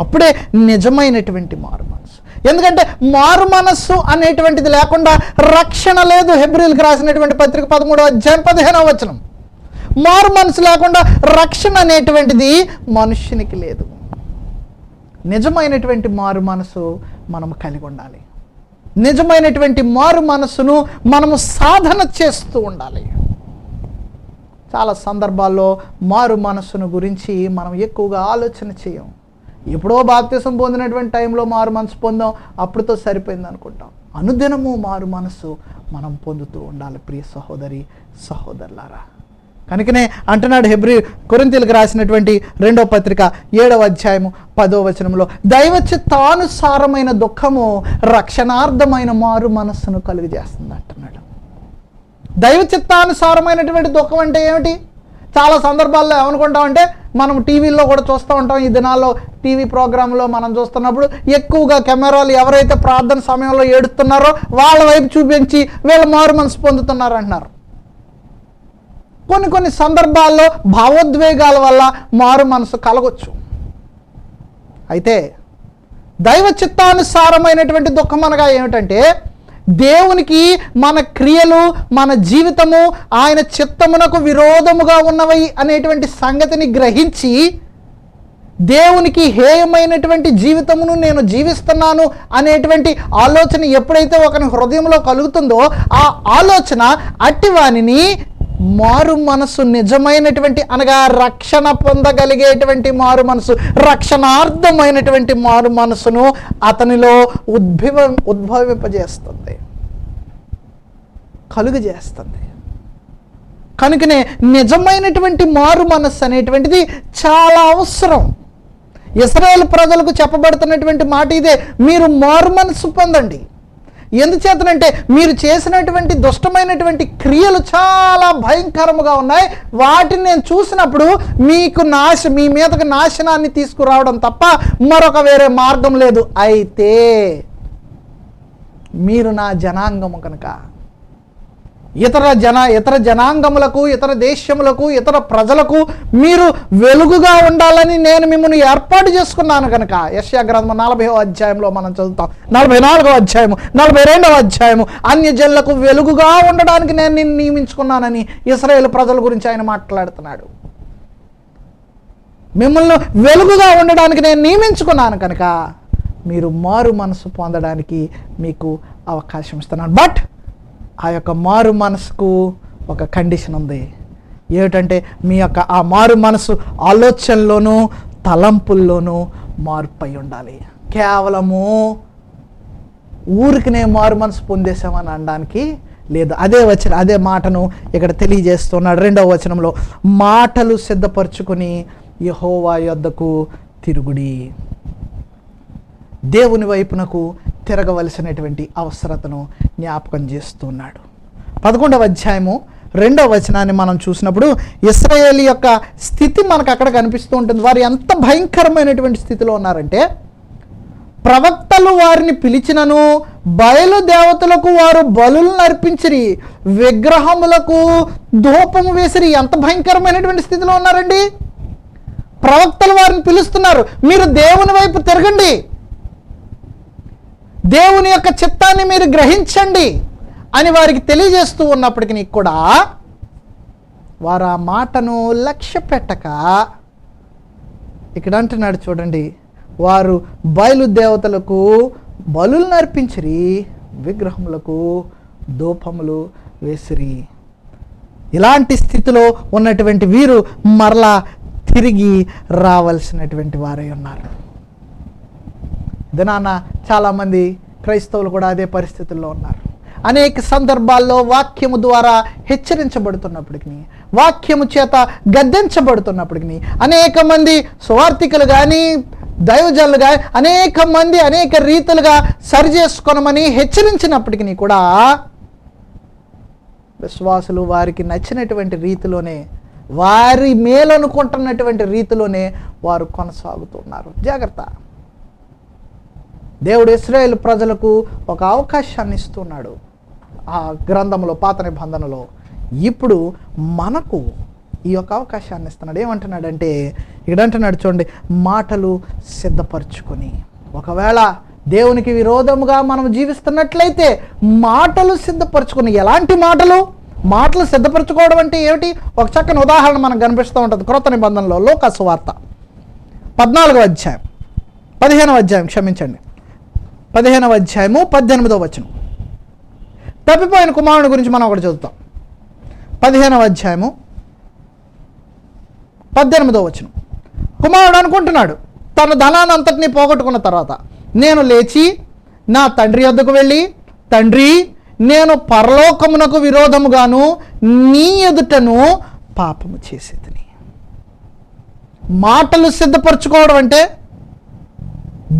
అప్పుడే నిజమైనటువంటి మారు మనసు. ఎందుకంటే మారు మనస్సు అనేటువంటిది లేకుండా రక్షణ లేదు. హెబ్రీయులకు రాసినటువంటి పత్రిక 13వ అధ్యాయం 15వ వచనం. మారు మనసు లేకుండా రక్షణ అనేటువంటిది మనుష్యునికి లేదు. నిజమైనటువంటి మారు మనసు మనము కలిగి ఉండాలి. నిజమైనటువంటి మారు మనసును మనము సాధన చేస్తూ ఉండాలి. చాలా సందర్భాల్లో మారు మనసును గురించి మనం ఎక్కువగా ఆలోచన చేయం. ఎప్పుడో బాప్తిసం పొందినటువంటి టైంలో మారు మనసు పొందాం, అప్పుడుతో సరిపోయింది అనుకుంటాం. అనుదినము మారు మనసు మనం పొందుతూ ఉండాలి. ప్రియ సహోదరి సహోదరులారా, కనుకనే అంటున్నాడు కొరింథీయులకు రాసినటువంటి 2వ పత్రిక 7వ అధ్యాయము 10వ వచనంలో, దైవ చిత్తానుసారమైన దుఃఖము రక్షణార్థమైన మారు మనస్సును కలుగజేస్తుంది అంటున్నాడు. దైవ చిత్తానుసారమైనటువంటి దుఃఖం అంటే ఏమిటి? చాలా సందర్భాల్లో ఏమనుకుంటామంటే, మనం టీవీల్లో కూడా చూస్తూ ఉంటాం. ఈ దినాల్లో టీవీ ప్రోగ్రాంలో మనం చూస్తున్నప్పుడు ఎక్కువగా కెమెరాలు ఎవరైతే ప్రార్థన సమయంలో ఏడుస్తున్నారో వాళ్ళ వైపు చూపించి వీళ్ళు మారు మనసు పొందుతున్నారు అంటున్నారు. కొన్ని సందర్భాల్లో భావోద్వేగాల వల్ల మారు మనసు కలగొచ్చు. అయితే దైవ చిత్తానుసారమైనటువంటి దుఃఖం అనగా ఏమిటంటే, దేవునికి మన క్రియలు, మన జీవితము ఆయన చిత్తమునకు విరోధముగా ఉన్నవి అనేటువంటి సంగతిని గ్రహించి, దేవునికి హేయమైనటువంటి జీవితమును నేను జీవిస్తున్నాను అనేటువంటి ఆలోచన ఎప్పుడైతే ఒకని హృదయంలో కలుగుతుందో, ఆ ఆలోచన అట్టివానిని మారు మనసు, నిజమైనటువంటి అనగా రక్షణ పొందగలిగేటువంటి మారు మనసు, రక్షణార్థమైనటువంటి మారు మనసును అతనిలో ఉద్భవింపజేస్తుంది, కలుగజేస్తుంది. కనుకనే నిజమైనటువంటి మారు మనస్సు అనేటువంటిది చాలా అవసరం. ఇశ్రాయేలు ప్రజలకు చెప్పబడుతున్నటువంటి మాట ఇదే, మీరు మారు మనసు పొందండి. ఎందుచేతనంటే మీరు చేసినటువంటి దుష్టమైనటువంటి క్రియలు చాలా భయంకరముగా ఉన్నాయి. వాటిని నేను చూసినప్పుడు మీ మీదకు నాశనాన్ని తీసుకురావడం తప్ప మరొక వేరే మార్గం లేదు. అయితే మీరు నా జనాంగము కనుక ఇతర జనాంగములకు, ఇతర దేశములకు, ఇతర ప్రజలకు మీరు వెలుగుగా ఉండాలని నేను మిమ్మల్ని ఏర్పాటు చేసుకున్నాను కనుక. యెషయా గ్రంథం 40వ అధ్యాయంలో మనం చదువుతాం, 44వ అధ్యాయము, 42వ అధ్యాయము, అన్యజనులకు వెలుగుగా ఉండడానికి నేను నిన్ను నియమించుకున్నానని ఇశ్రాయేలు ప్రజల గురించి ఆయన మాట్లాడుతున్నాడు. మిమ్మల్ని వెలుగుగా ఉండడానికి నేను నియమించుకున్నాను కనుక మీరు మారు మనసు పొందడానికి మీకు అవకాశం ఇస్తున్నాను. బట్ ఆ యొక్క మారు మనసుకు ఒక కండిషన్ ఉంది. ఏమిటంటే మీ యొక్క ఆ మారు మనసు ఆలోచనలోనూ తలంపుల్లోనూ మార్పు అయి ఉండాలి. కేవలము ఊరికినే మారు మనసు పొందేశామని అనడానికి లేదు. అదే మాటను ఇక్కడ తెలియజేస్తున్నాడు 2వ వచనంలో, మాటలు సిద్ధపరచుకుని యెహోవా యొద్దకు తిరుగుడి. దేవుని వైపునకు తిరగవలసినటువంటి అవసరతను జ్ఞాపకం చేస్తున్నాడు. 11వ అధ్యాయము 2వ వచనాన్ని మనం చూసినప్పుడు ఇశ్రాయేలు యొక్క స్థితి మనకు అక్కడ కనిపిస్తూ ఉంటుంది. వారు ఎంత భయంకరమైనటువంటి స్థితిలో ఉన్నారంటే, ప్రవక్తలు వారిని పిలిచినను బయలుదేవతలకు వారు బలులను అర్పించిరి, విగ్రహములకు ధూపము వేసిరి. ఎంత భయంకరమైనటువంటి స్థితిలో ఉన్నారండి. ప్రవక్తలు వారిని పిలుస్తున్నారు, మీరు దేవుని వైపు తిరగండి, దేవుని యొక్క చిత్తాన్ని మీరు గ్రహించండి అని వారికి తెలియజేస్తూ ఉన్నప్పటికీ కూడా వారు ఆ మాటను లక్ష్య పెట్టక ఇక్కడ అంటున్నాడు చూడండి, వారు బయలుదేవతలకు బలులను అర్పించిరి, విగ్రహములకు ధూపములు వేసిరి. ఇలాంటి స్థితిలో ఉన్నటువంటి వీరు మరలా తిరిగి రావాల్సినటువంటి వారై ఉన్నారు. దినాన చాలామంది క్రైస్తవులు కూడా అదే పరిస్థితుల్లో ఉన్నారు. అనేక సందర్భాల్లో వాక్యము ద్వారా హెచ్చరించబడుతున్నప్పటికీ, వాక్యము చేత గద్దించబడుతున్నప్పటికీ, అనేక మంది సువార్థికులు కానీ దైవజనులు కానీ అనేక మంది అనేక రీతులుగా సరిచేసుకోనమని హెచ్చరించినప్పటికీ కూడా విశ్వాసులు వారికి నచ్చినటువంటి రీతిలోనే, వారి మేలనుకుంటున్నటువంటి రీతిలోనే వారు కొనసాగుతున్నారు. జాగ్రత్త. దేవుడు ఇశ్రాయేలు ప్రజలకు ఒక అవకాశాన్ని ఇస్తున్నాడు ఆ గ్రంథంలో, పాత నిబంధనలో. ఇప్పుడు మనకు ఈ యొక్క అవకాశాన్ని ఇస్తున్నాడు. ఏమంటున్నాడంటే ఇక్కడ అంటున్నాడు చూడండి, మాటలు సిద్ధపరచుకొని. ఒకవేళ దేవునికి విరోధముగా మనం జీవిస్తున్నట్లయితే మాటలు సిద్ధపరచుకొని. ఎలాంటి మాటలు సిద్ధపరచుకోవడం అంటే ఏమిటి? ఒక చక్కని ఉదాహరణ మనకు కనిపిస్తూ ఉంటుంది క్రొత్త నిబంధనలో. లూకా సువార్త 14వ అధ్యాయం 15వ అధ్యాయం 15వ అధ్యాయము 18వ వచనం. తప్పిపోయిన కుమారుని గురించి మనం ఒకటి చదువుతాం. 15వ అధ్యాయము 18వ వచనం. కుమారుడు అనుకుంటున్నాడు తన ధనాన్ని అంతటినీ పోగొట్టుకున్న తర్వాత, నేను లేచి నా తండ్రి వద్దకు వెళ్ళి, తండ్రి, నేను పరలోకమునకు విరోధముగాను నీ ఎదుటను పాపము చేసేదని. మాటలు సిద్ధపరచుకోవడం అంటే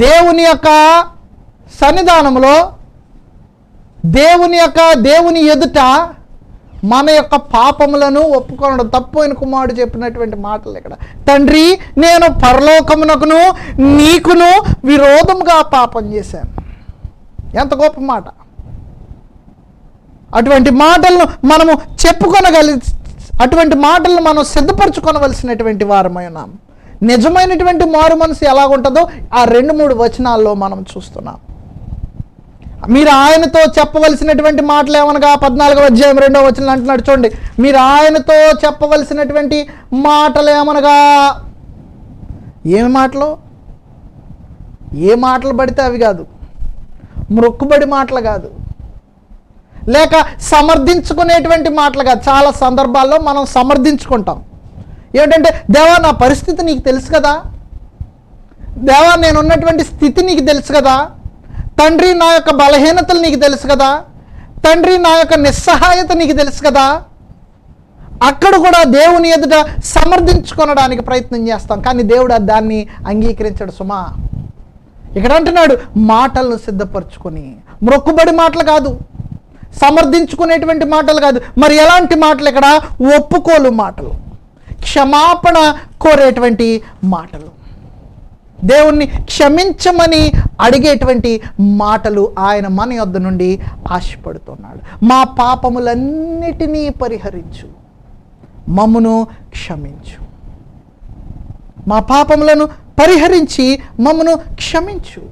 దేవుని యొక్క సన్నిధానంలో, దేవుని ఎదుట మన యొక్క పాపములను ఒప్పుకోవడం. తప్పిపోయిన కుమారుడు చెప్పినటువంటి మాటలు ఇక్కడ, తండ్రి, నేను పరలోకమునకును నీకును విరోధముగా పాపం చేశాను. ఎంత గొప్ప మాట! అటువంటి మాటలను మనము అటువంటి మాటలను మనం సిద్ధపరచుకోవలసినటువంటి వారమై ఉన్నాం. నిజమైనటువంటి మారు మనసు ఎలాగుంటుందో ఆ 2-3 వచనాల్లో మనం చూస్తున్నాం. మీరు ఆయనతో చెప్పవలసినటువంటి మాటలు ఏమనగా 14వ అధ్యాయం 2వ వచనం అంటున్నాడు చూడండి, మీరు ఆయనతో చెప్పవలసినటువంటి మాటలు ఏమనగా. ఏమి మాటలు? ఏ మాటలు పడితే అవి కాదు, మొక్కుబడి మాటలు కాదు, లేక సమర్థించుకునేటువంటి మాటలు కాదు. చాలా సందర్భాల్లో మనం సమర్థించుకుంటాం. ఏమిటంటే, దేవా నా పరిస్థితి నీకు తెలుసు కదా, దేవా నేను ఉన్నటువంటి స్థితి నీకు తెలుసు కదా, తండ్రి నా యొక్క బలహీనతలు నీకు తెలుసు కదా, తండ్రి నా యొక్క నిస్సహాయత నీకు తెలుసు కదా. అక్కడ కూడా దేవుని ఎదుట సమర్థించుకొనడానికి ప్రయత్నం చేస్తాం, కానీ దేవుడు దాన్ని అంగీకరించడు సుమా. ఇక్కడ అంటున్నాడు, మాటలను సిద్ధపరచుకొని. మొక్కుబడి మాటలు కాదు, సమర్థించుకునేటువంటి మాటలు కాదు. మరి ఎలాంటి మాటలు ఇక్కడ? ఒప్పుకోలు మాటలు, క్షమాపణ కోరేటువంటి మాటలు. దేవుణ్ణి క్షమించమని అడిగేటువంటి మాటలు ఆయన మన యొద్ద నుండి ఆశపడుతున్నాడు. మా పాపములన్నిటినీ పరిహరించు, మమ్మును క్షమించు. మా పాపములను పరిహరించి మమ్మను క్షమించు.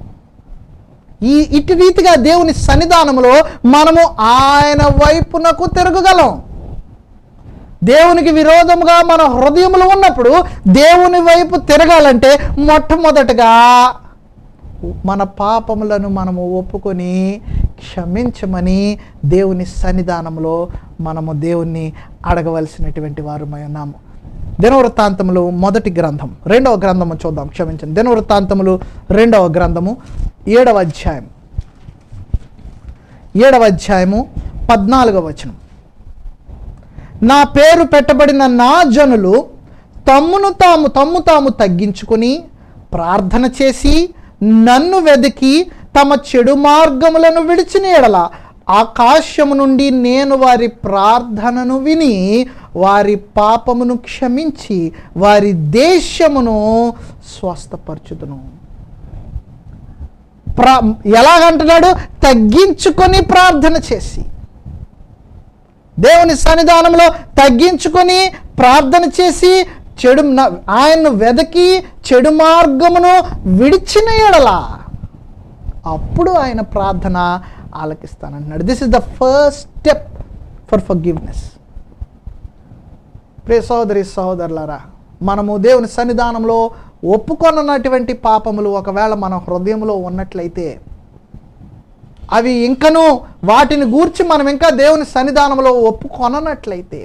ఇటు రీతిగా దేవుని సన్నిధానంలో మనము ఆయన వైపునకు తిరగగలం. దేవునికి విరోధముగా మన హృదయములు ఉన్నప్పుడు దేవుని వైపు తిరగాలంటే మొట్టమొదటగా మన పాపములను మనము ఒప్పుకొని క్షమించమని దేవుని సన్నిధానంలో మనము దేవుణ్ణి అడగవలసినటువంటి వారమై ఉన్నాము. దినవృత్తాంతములు మొదటి గ్రంథం 2వ గ్రంథము చూద్దాం. క్షమించండి, దినవృత్తాంతములు 2వ గ్రంథము 7వ అధ్యాయం 14వ వచనం. నా పేరు పెట్టబడిన నా జనులు తమ్ము తాము తగ్గించుకొని ప్రార్థన చేసి నన్ను వెదికి తమ చెడు మార్గములను విడిచిన ఎడల ఆకాశము నుండి నేను వారి ప్రార్థనను విని వారి పాపమును క్షమించి వారి దేశమును స్వస్థపరచుదును. ఎలాగంటున్నాడు? తగ్గించుకొని ప్రార్థన చేసి, దేవుని సన్నిధానంలో తగ్గించుకొని ప్రార్థన చేసి ఆయన్ను వెదకి చెడు మార్గమును విడిచిన ఎడల అప్పుడు ఆయన ప్రార్థన ఆలకిస్తానంటున్నాడు. This is the first step for forgiveness. ప్రియ సహోదరి సహోదరులారా, మనము దేవుని సన్నిధానంలో ఒప్పుకొన్నటువంటి పాపములు ఒకవేళ మన హృదయంలో ఉన్నట్లయితే, అవి ఇంకనూ వాటిని గూర్చి మనం ఇంకా దేవుని సన్నిధానంలో ఒప్పుకొననట్లయితే,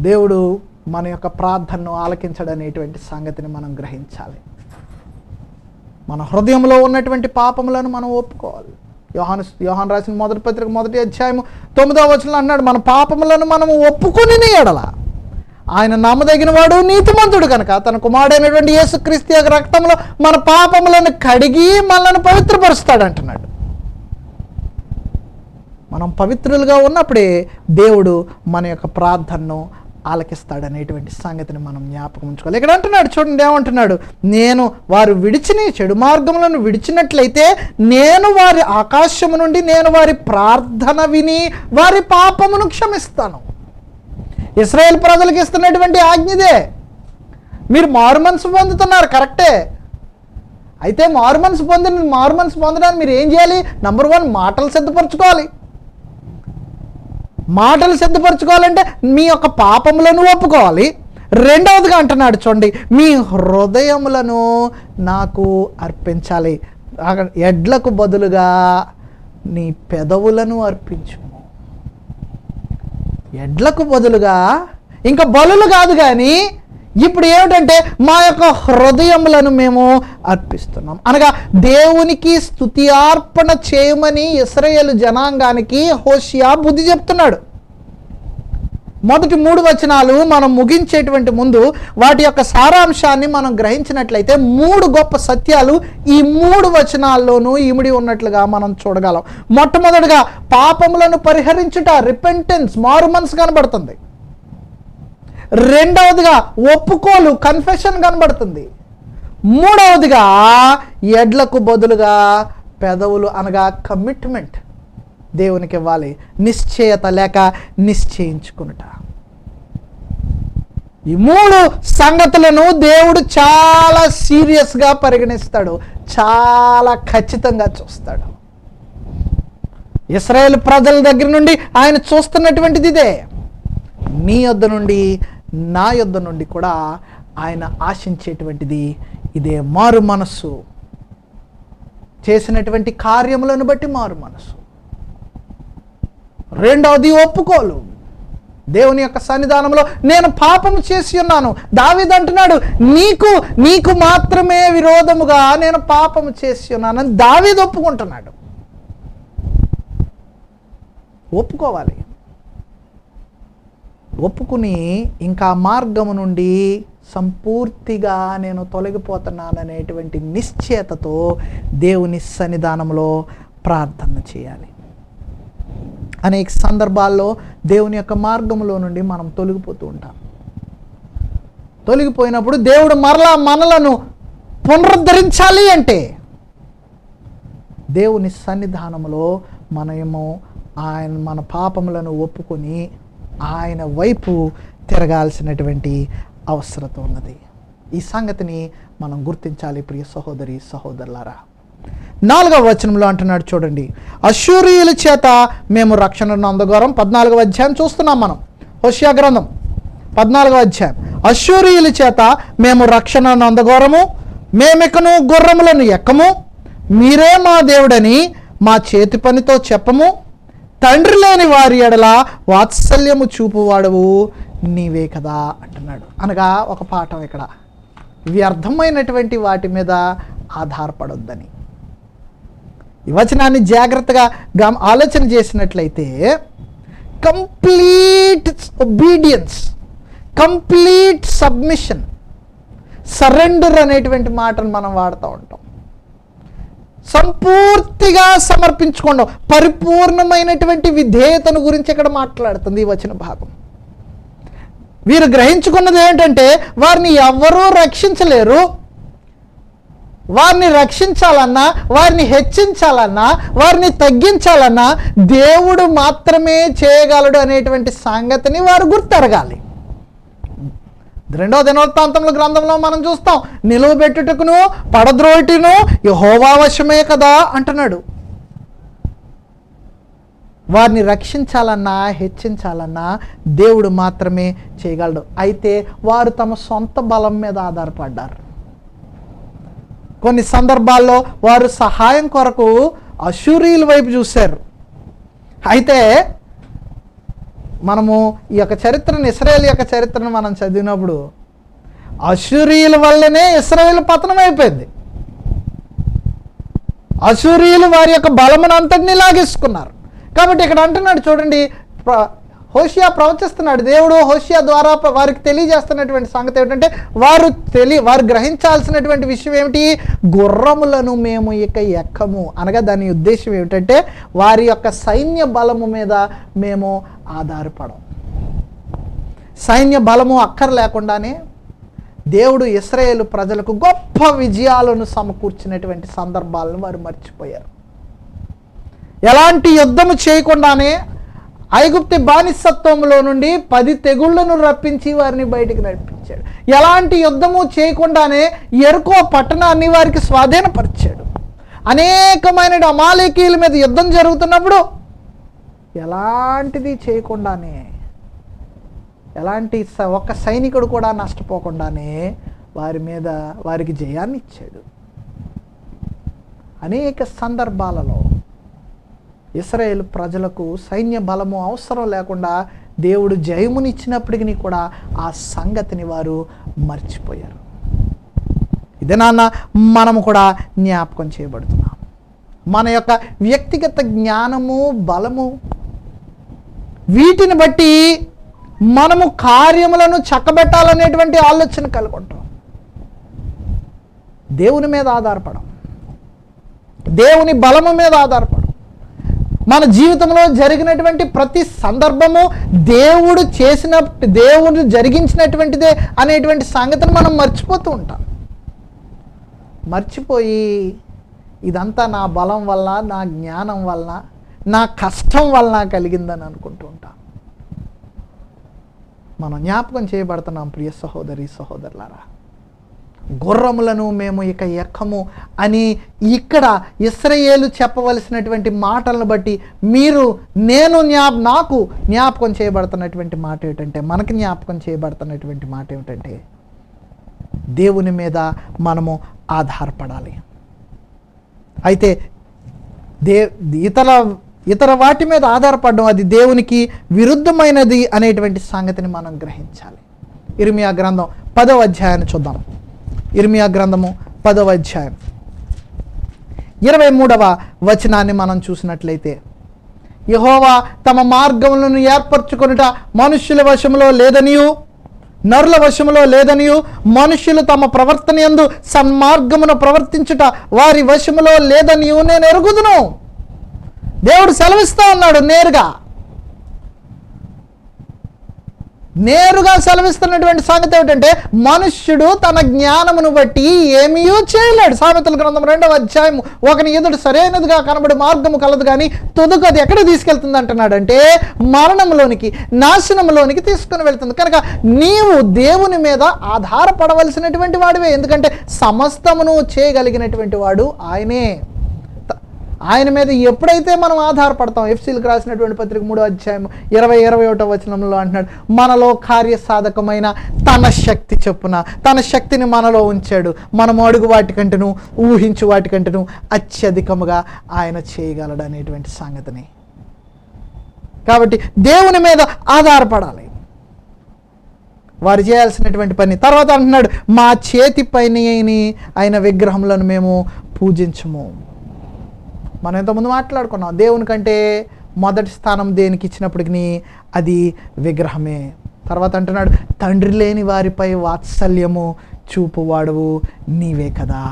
దేవుడు మన యొక్క ప్రార్థనను ఆలకించడనేటువంటి సంగతిని మనం గ్రహించాలి. మన హృదయంలో ఉన్నటువంటి పాపములను మనం ఒప్పుకోవాలి. యోహాను రాసిన మొదటి పత్రిక 1వ అధ్యాయము 9వ వచనంలో అన్నాడు, మన పాపములను మనము ఒప్పుకొని ఎడల ఆయన నమ్మదగిన వాడు నీతిమంతుడు కనుక తన కుమారుడైనటువంటి యేసుక్రీస్తు యొక్క రక్తంలో మన పాపములను కడిగి మనల్ని పవిత్రపరుస్తాడు అంటున్నాడు. మనం పవిత్రులుగా ఉన్నప్పుడే దేవుడు మన యొక్క ప్రార్థనను ఆలకిస్తాడనేటువంటి సంగతిని మనం జ్ఞాపకం ఉంచుకోవాలి. ఇక్కడ అంటున్నాడు, చూడండి ఏమంటున్నాడు, నేను వారు విడిచిన చెడు మార్గములను విడిచినట్లయితే నేను వారి ఆకాశము నుండి నేను వారి ప్రార్థన విని వారి పాపమును క్షమిస్తాను. ఇశ్రాయేల్ ప్రజలకు ఇస్తున్నటువంటి ఆజ్ఞదే. మీరు మారుమనసు పొందుతున్నారు, కరెక్టే. అయితే మారుమనసు పొందడానికి మీరు ఏం చేయాలి? నంబర్ 1, మాటలు సిద్ధపరచుకోవాలి. మాటలు సిద్ధపరచుకోవాలంటే మీ యొక్క పాపములను ఒప్పుకోవాలి. రెండవదిగా అంటున్నాడు చూడండి, మీ హృదయములను నాకు అర్పించాలి. ఎడ్లకు బదులుగా నీ పెదవులను అర్పించు. ఎడ్లకు బదులుగా ఇంకా బలులు కాదు, కానీ ఇప్పుడు ఏమిటంటే మా యొక్క హృదయములను మేము అర్పిస్తున్నాం. అనగా దేవునికి స్తుతియార్పణ చేయమని ఇశ్రాయేలు జనాంగానికి హోషియా బుద్ధి చెప్తున్నాడు. మొదటి 3 వచనాలు మనం ముగించేటువంటి ముందు వాటి యొక్క సారాంశాన్ని మనం గ్రహించినట్లయితే 3 గొప్ప సత్యాలు ఈ 3 వచనాల్లోనూ ఇమిడి ఉన్నట్లుగా మనం చూడగలం. మొట్టమొదటిగా పాపములను పరిహరించుట, రిపెంటెన్స్, మారు మనసు కనబడుతుంది. రెండవదిగా ఒప్పుకోలు, కన్ఫెషన్ కనబడుతుంది. మూడవదిగా ఎడ్లకు బదులుగా పెదవులు, అనగా కమిట్మెంట్ దేవునికి ఇవ్వాలి. నిశ్చయత లేక నిశ్చయించుకునుట. ఈ 3 సంగతులను దేవుడు చాలా సీరియస్గా పరిగణిస్తాడు, చాలా ఖచ్చితంగా చూస్తాడు. ఇశ్రాయేల్ ప్రజల దగ్గర నుండి ఆయన చూస్తున్నటువంటిది ఇదే. నీ యొద్ద నుండి నా యొద్ద నుండి కూడా ఆయన ఆశించేటువంటిది ఇదే. మారు మనస్సు, చేసినటువంటి కార్యములను బట్టి మారు మనస్సు. రెండవది ఒప్పుకోలు. దేవుని యొక్క సన్నిధానంలో నేను పాపము చేసి ఉన్నాను. దావీదు అంటున్నాడు, నీకు మాత్రమే విరోధముగా నేను పాపము చేసి ఉన్నానని దావీదు ఒప్పుకుంటున్నాడు. ఒప్పుకోవాలి. ఒప్పుకుని ఇంకా మార్గము నుండి సంపూర్తిగా నేను తొలగిపోతున్నాననేటువంటి నిశ్చయతతో దేవుని సన్నిధానంలో ప్రార్థన చేయాలి. అనేక సందర్భాల్లో దేవుని యొక్క మార్గంలో నుండి మనం తొలగిపోతూ ఉంటాం. తొలగిపోయినప్పుడు దేవుడు మరలా మనలను పునరుద్ధరించాలి అంటే దేవుని సన్నిధానంలో మనము మన పాపములను ఒప్పుకొని ఆయన వైపు తిరగాల్సినటువంటి అవసరత ఉన్నది. ఈ సంగతిని మనం గుర్తించాలి ప్రియ సహోదరి సహోదరులారా. 4వ వచనంలో అంటున్నాడు చూడండి, అష్షూరీయుల చేత మేము రక్షణను అందగోరం. 14వ అధ్యాయం చూస్తున్నాం మనం, హోషేయ గ్రంథం 14వ అధ్యాయం. అష్షూరీయుల చేత మేము రక్షణను అందగోరము, మేమెక్కను గుర్రములను ఎక్కము, మీరే మా దేవుడని మా చేతి పనితో చెప్పము, తండ్రి లేని వారి ఎడల వాత్సల్యము చూపువాడవు నీవే కదా అంటున్నాడు. అనగా ఒక పాఠం ఇక్కడ, వ్యర్థమైనటువంటి వాటి మీద ఆధారపడొద్దని. ఈ వచనాన్ని జాగ్రత్తగా ఆలోచన చేసినట్లయితే complete obedience, complete submission, surrender అనేటువంటి మాటను మనం వాడుతూ ఉంటాం. సంపూర్తిగా సమర్పించుకోవడం, పరిపూర్ణమైనటువంటి విధేయతను గురించి ఇక్కడ మాట్లాడుతుంది ఈ వచన భాగం. వీరు గ్రహించుకున్నది ఏంటంటే వారిని ఎవ్వరూ రక్షించలేరు. వారిని రక్షించాలన్నా, వారిని హెచ్చించాలన్నా, వారిని తగ్గించాలన్నా దేవుడు మాత్రమే చేయగలడు అనేటువంటి సంగతిని వారు గుర్తెరగాలి. 2వ దినవృత్తాంతముల గ్రంథంలో మనం చూస్తాం, నిలువబెట్టుటకును పడద్రోయుటను యెహోవా వశమే కదా అంటున్నాడు. వారిని రక్షించాలన్నా, హెచ్చించాలన్నా దేవుడు మాత్రమే చేయగలడు. అయితే వారు తమ సొంత బలం మీద ఆధారపడ్డారు. కొన్ని సందర్భాల్లో వారు సహాయం కొరకు అష్షూరీయుల వైపు చూశారు. అయితే మనము ఈ యొక్క చరిత్రను, ఇశ్రాయేలు యొక్క చరిత్రను మనం చదివినప్పుడు అష్షూరీయుల వల్లనే ఇశ్రాయేలు పతనం అయిపోయింది. అష్షూరీయులు వారి యొక్క బలమును అంతటినీ లాగేసుకున్నారు. కాబట్టి ఇక్కడ అంటున్నాడు చూడండి, హోషేయ ప్రవచిస్తున్నాడు. దేవుడు హోషేయ ద్వారా వారికి తెలియజేస్తున్నటువంటి సంగతి ఏమిటంటే వారు గ్రహించాల్సినటువంటి విషయం ఏమిటి? గుర్రములను మేము ఇక ఎక్కము అనగా దాని ఉద్దేశం ఏమిటంటే వారి యొక్క సైన్య బలము మీద మేము ఆధారపడం. సైన్య బలము అక్కర్లేకుండానే దేవుడు ఇశ్రాయేలు ప్రజలకు గొప్ప విజయాలను సమకూర్చినటువంటి సందర్భాలను వారు మర్చిపోయారు. ఎలాంటి యుద్ధము చేయకుండానే ఐగుప్తు బానిసత్వంలో నుండి 10 తెగుళ్లను రప్పించి వారిని బయటికి నడిపించాడు. ఎలాంటి యుద్ధము చేయకుండానే యెరికో పట్టణాన్ని వారికి స్వాధీనపరిచాడు. అనేకమైన అమాలేకీయుల మీద యుద్ధం జరుగుతున్నప్పుడు ఎలాంటిది చేయకుండానే, ఎలాంటి ఒక్క సైనికుడు కూడా నష్టపోకుండానే వారికి జయాన్ని ఇచ్చాడు. అనేక సందర్భాలలో ఇశ్రాయేలు ప్రజలకు సైన్య బలము అవసరం లేకుండా దేవుడు జయమునిచ్చినప్పటికీ కూడా ఆ సంగతిని వారు మర్చిపోయారు. ఇదే నాన్న మనము కూడా జ్ఞాపకం చేయబడుతున్నాం. మన యొక్క వ్యక్తిగత జ్ఞానము, బలము, వీటిని బట్టి మనము కార్యములను చక్కబెట్టాలనేటువంటి ఆలోచన కలుగుంటాం. దేవుని మీద ఆధారపడం, దేవుని బలము మీద ఆధారపడం. మన జీవితంలో జరిగినటువంటి ప్రతి సందర్భము దేవుడు జరిగించినటువంటిదే అనేటువంటి సంగతిని మనం మర్చిపోతూ ఉంటాం. మర్చిపోయి ఇదంతా నా బలం వల్ల, నా జ్ఞానం వల్ల, నా కష్టం వల్ల కలిగిందని అనుకుంటూ ఉంటాం. మనం జ్ఞాపకం చేయబడుతున్నాం ప్రియ సహోదరి సహోదరులారా. గుర్రములను మేము ఇక ఎక్కము అని ఇక్కడ ఇశ్రాయేలు చెప్పవలసినటువంటి మాటలను బట్టి నాకు జ్ఞాపకం చేయబడుతున్నటువంటి మాట ఏమిటంటే, మనకి జ్ఞాపకం చేయబడుతున్నటువంటి మాట ఏమిటంటే దేవుని మీద మనము ఆధారపడాలి. అయితే ఇతర వాటి మీద ఆధారపడడం అది దేవునికి విరుద్ధమైనది అనేటువంటి సంగతిని మనం గ్రహించాలి. ఇర్మియా గ్రంథం 10వ అధ్యాయాన్ని చూద్దాం. ఇర్మియా గ్రంథము 10వ అధ్యాయం 23వ వచనాన్ని మనం చూసినట్లయితే, యెహోవా తమ మార్గములను ఏర్పరచుకొనుట మనుష్యుల వశములో లేదనియు, నరుల వశములో లేదనియు, మనుష్యులు తమ ప్రవర్తన యందు సన్మార్గమును ప్రవర్తించుట వారి వశములో లేదనియు నేను ఎరుగుదును. దేవుడు సెలవిస్తూ ఉన్నాడు నేరుగా. నేరుగా సెలవిస్తున్నటువంటి సంగతి ఏమిటంటే మనుష్యుడు తన జ్ఞానమును బట్టి ఏమీ చేయలేడు. సామెతల గ్రంథం 2వ అధ్యాయం 1 ఎదుట సరైనదిగా కనబడి మార్గము కలదు కానీ తుదకు అది ఎక్కడ తీసుకెళ్తుంది అంటున్నాడంటే మరణంలోనికి, నాశనంలోనికి తీసుకుని వెళ్తుంది. కనుక నీవు దేవుని మీద ఆధారపడవలసినటువంటి వాడివే. ఎందుకంటే సమస్తమును చేయగలిగినటువంటి వాడు ఆయనే. ఆయన మీద ఎప్పుడైతే మనం ఆధారపడతాం, ఎఫ్సీలకు రాసినటువంటి పత్రిక 3వ అధ్యాయం 20-21 వచనంలో అంటున్నాడు, మనలో కార్యసాధకమైన తన శక్తి చొప్పున తన శక్తిని మనలో ఉంచాడు, మనం అడుగు వాటికంటేను ఊహించు వాటికంటేను అత్యధికముగా ఆయన చేయగలడు అనేటువంటి సంగతిని. కాబట్టి దేవుని మీద ఆధారపడాలి వారు చేయాల్సినటువంటి పని. తర్వాత అంటున్నాడు, మా చేతి పైన ఆయన విగ్రహములను మేము పూజించము. మనం ఇంతకుముందు మాట్లాడుకున్నాం, దేవుని కంటే మొదటి స్థానం దేనికి ఇచ్చినప్పటికీ అది విగ్రహమే. తర్వాత అంటున్నాడు, తండ్రి లేని వారిపై వాత్సల్యము చూపువాడువు నీవే కదా,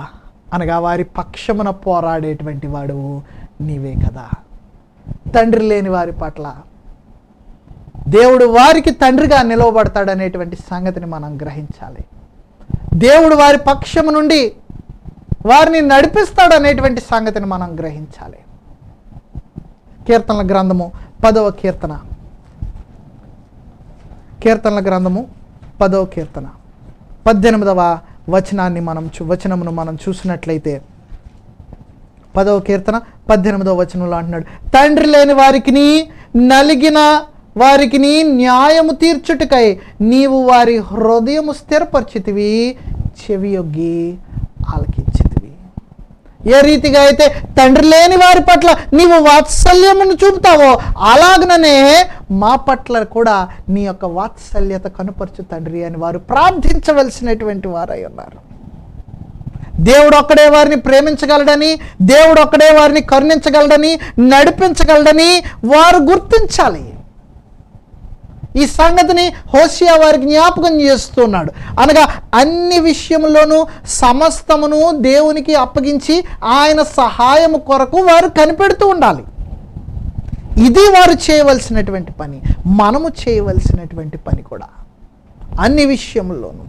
అనగా వారి పక్షమున పోరాడేటువంటి వాడువు నీవే కదా. తండ్రి లేని వారి పట్ల దేవుడు వారికి తండ్రిగా నిలవబడతాడనేటువంటి సంగతిని మనం గ్రహించాలి. దేవుడు వారి పక్షము నుండి వారిని నడిపిస్తాడు అనేటువంటి సంగతిని మనం గ్రహించాలి. కీర్తనల గ్రంథము 10వ కీర్తన, కీర్తనల గ్రంథము 10వ కీర్తన 18వ వచనమును మనం చూసినట్లయితే 10వ కీర్తన 18వ వచనంలో అంటున్నాడు, తండ్రి లేని వారికి నలిగిన వారికి న్యాయము తీర్చుటకై నీవు వారి హృదయము స్థిరపరిచితివి, చెవియొగ్గి ఆలకించితివి. ఏ రీతిగా అయితే తండ్రి లేని వారి పట్ల నీవు వాత్సల్యమును చూపుతావో అలాగనే మా పట్ల కూడా నీ యొక్క వాత్సల్యత కనుపరచు తండ్రి అని వారు ప్రార్థించవలసినటువంటి వారై ఉన్నారు. దేవుడు ఒక్కడే వారిని ప్రేమించగలడని, దేవుడు ఒక్కడే వారిని కరుణించగలడని, నడిపించగలడని వారు గుర్తించాలి. ఈ సంగతిని హోషేయ వారికి జ్ఞాపకం చేస్తున్నాడు. అనగా అన్ని విషయంలోనూ సమస్తమును దేవునికి అప్పగించి ఆయన సహాయము కొరకు వారు కనిపెడుతూ ఉండాలి. ఇది వారు చేయవలసినటువంటి పని, మనము చేయవలసినటువంటి పని కూడా. అన్ని విషయంలోనూ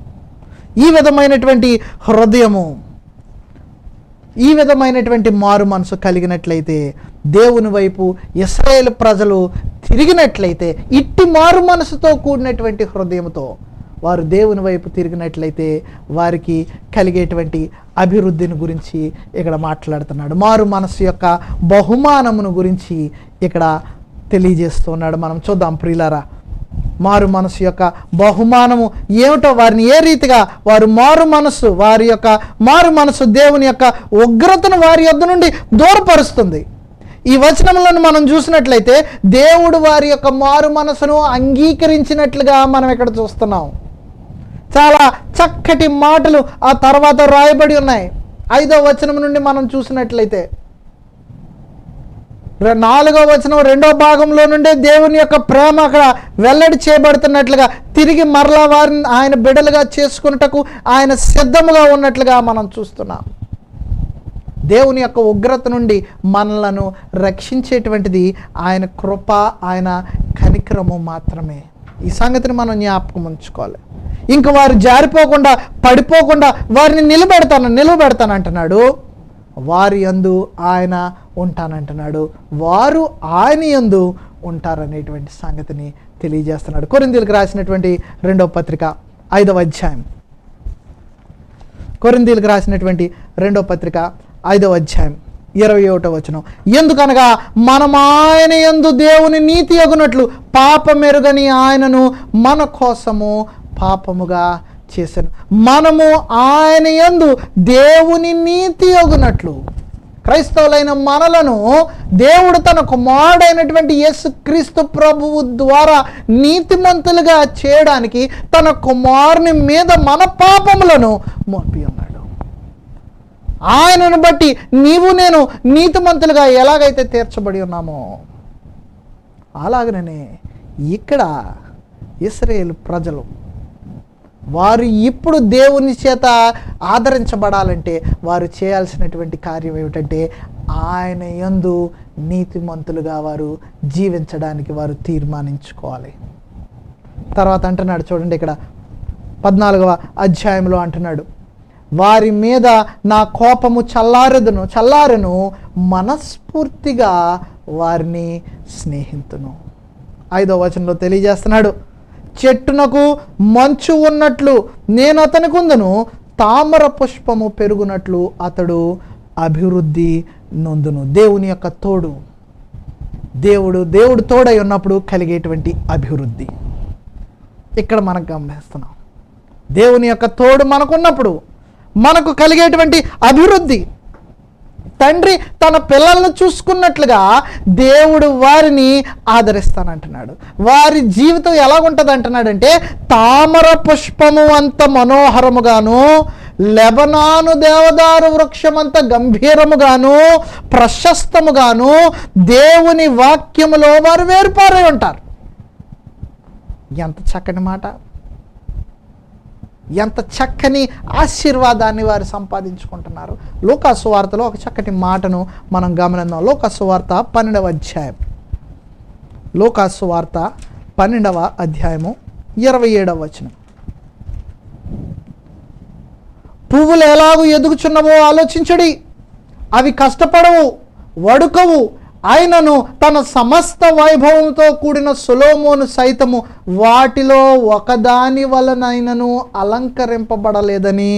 ఈ విధమైనటువంటి హృదయము, ఈ విధమైనటువంటి మారు మనసు కలిగినట్లయితే, దేవుని వైపు ఇశ్రాయేలు ప్రజలు తిరిగినట్లయితే, ఇట్టి మారు మనసుతో కూడినటువంటి హృదయంతో వారు దేవుని వైపు తిరిగినట్లయితే వారికి కలిగేటువంటి అభివృద్ధిని గురించి ఇక్కడ మాట్లాడుతున్నాడు. మారు మనసు యొక్క బహుమానమును గురించి ఇక్కడ తెలియజేస్తున్నాడు. మనం చూద్దాం ప్రియులారా, మారు మనసు యొక్క బహుమానము ఏమిటో, వారిని ఏ రీతిగా వారు వారి యొక్క మారు మనసు దేవుని యొక్క ఉగ్రతను వారి యొద్ద నుండి దూరపరుస్తుంది. ఈ వచనంలో మనం చూసినట్లయితే దేవుడు వారి యొక్క మారు మనసును అంగీకరించినట్లుగా మనం ఇక్కడ చూస్తున్నాం. చాలా చక్కటి మాటలు ఆ తర్వాత రాయబడి ఉన్నాయి. 5వ వచనం నుండి మనం చూసినట్లయితే 4వ వచనం 2వ భాగంలో నుండే దేవుని యొక్క ప్రేమ అక్కడ వెల్లడి చేయబడుతున్నట్లుగా, తిరిగి మరలా వారిని ఆయన బిడ్డలుగా చేసుకున్నటకు ఆయన సిద్ధముగా ఉన్నట్లుగా మనం చూస్తున్నాం. దేవుని యొక్క ఉగ్రత నుండి మనలను రక్షించేటువంటిది ఆయన కృప, ఆయన కనికరము మాత్రమే. ఈ సంగతిని మనం జ్ఞాపకం ఉంచుకోవాలి. ఇంక వారు జారిపోకుండా, పడిపోకుండా వారిని నిలబెడతానంటున్నాడు. వారి యందు ఆయన ఉంటానంటున్నాడు, వారు ఆయన యందు ఉంటారనేటువంటి సంగతిని తెలియజేస్తున్నాడు. కొరింథీయులకు రాసినటువంటి 2వ పత్రిక 5వ అధ్యాయం, కొరింథీయులకు రాసినటువంటి 2వ పత్రిక 5వ అధ్యాయం 21వ వచనం, ఎందుకనగా మనం ఆయన యందు దేవుని నీతి అగునట్లు పాపమెరుగని ఆయనను మన కోసము పాపముగా చేశాను. మనము ఆయన యందు దేవుని నీతి అగునట్లు, క్రైస్తవులైన మనలను దేవుడు తన కుమారుడైనటువంటి యేసుక్రీస్తు ప్రభువు ద్వారా నీతిమంతులుగా చేయడానికి తన కుమారుని మీద మన పాపములను మోపి ఉన్నాడు. ఆయనను బట్టి నీవు నేను నీతిమంతులుగా ఎలాగైతే తీర్చబడి ఉన్నామో అలాగనే ఇక్కడ ఇశ్రాయేలు ప్రజలు వారు ఇప్పుడు దేవుని చేత ఆదరించబడాలంటే వారు చేయాల్సినటువంటి కార్యం ఏమిటంటే ఆయన యందు నీతిమంతులుగా వారు జీవించడానికి వారు తీర్మానించుకోవాలి. తర్వాత అంటున్నాడు చూడండి, ఇక్కడ 14వ అధ్యాయంలో అంటున్నాడు, వారి మీద నా కోపము చల్లారెను, మనస్ఫూర్తిగా వారిని స్నేహితును. 5వ వచనంలో తెలియజేస్తున్నాడు, చెట్టునకు మంచు ఉన్నట్లు నేను అతనికి ఉందును, తామర పుష్పము పెరుగునట్లు అతడు అభివృద్ధి నొందును. దేవుని యొక్క తోడు, దేవుడు తోడై ఉన్నప్పుడు కలిగేటువంటి అభివృద్ధి ఇక్కడ మనం గమనిస్తున్నాం. దేవుని యొక్క తోడు మనకున్నప్పుడు మనకు కలిగేటువంటి అభివృద్ధి. తండ్రి తన పిల్లలను చూసుకున్నట్లుగా దేవుడు వారిని ఆదరిస్తానంటున్నాడు. వారి జీవితం ఎలాగుంటుంది అంటున్నాడంటే, తామర పుష్పము అంత మనోహరముగాను, లెబనాను దేవదారు వృక్షమంత గంభీరముగాను, ప్రశస్తముగాను దేవుని వాక్యములో వారు వేరుపారై ఉంటారు. ఎంత చక్కని మాట, ఎంత చక్కని ఆశీర్వాదాన్ని వారు సంపాదించుకుంటున్నారు. లూకాసు వార్తలో ఒక చక్కటి మాటను మనం గమనిద్దాం. లూకాసు వార్త 12వ అధ్యాయం, లూకాసు వార్త 12వ అధ్యాయము 27వ వచనం. పువ్వులు ఎలాగూ ఎదుగుచున్నవో ఆలోచించుడి, అవి కష్టపడవు, వడుకవు, ఆయనను తన సమస్త వైభవంతో కూడిన సొలొమోను సైతము వాటిలో ఒకదాని వలనైనను అలంకరింపబడలేదని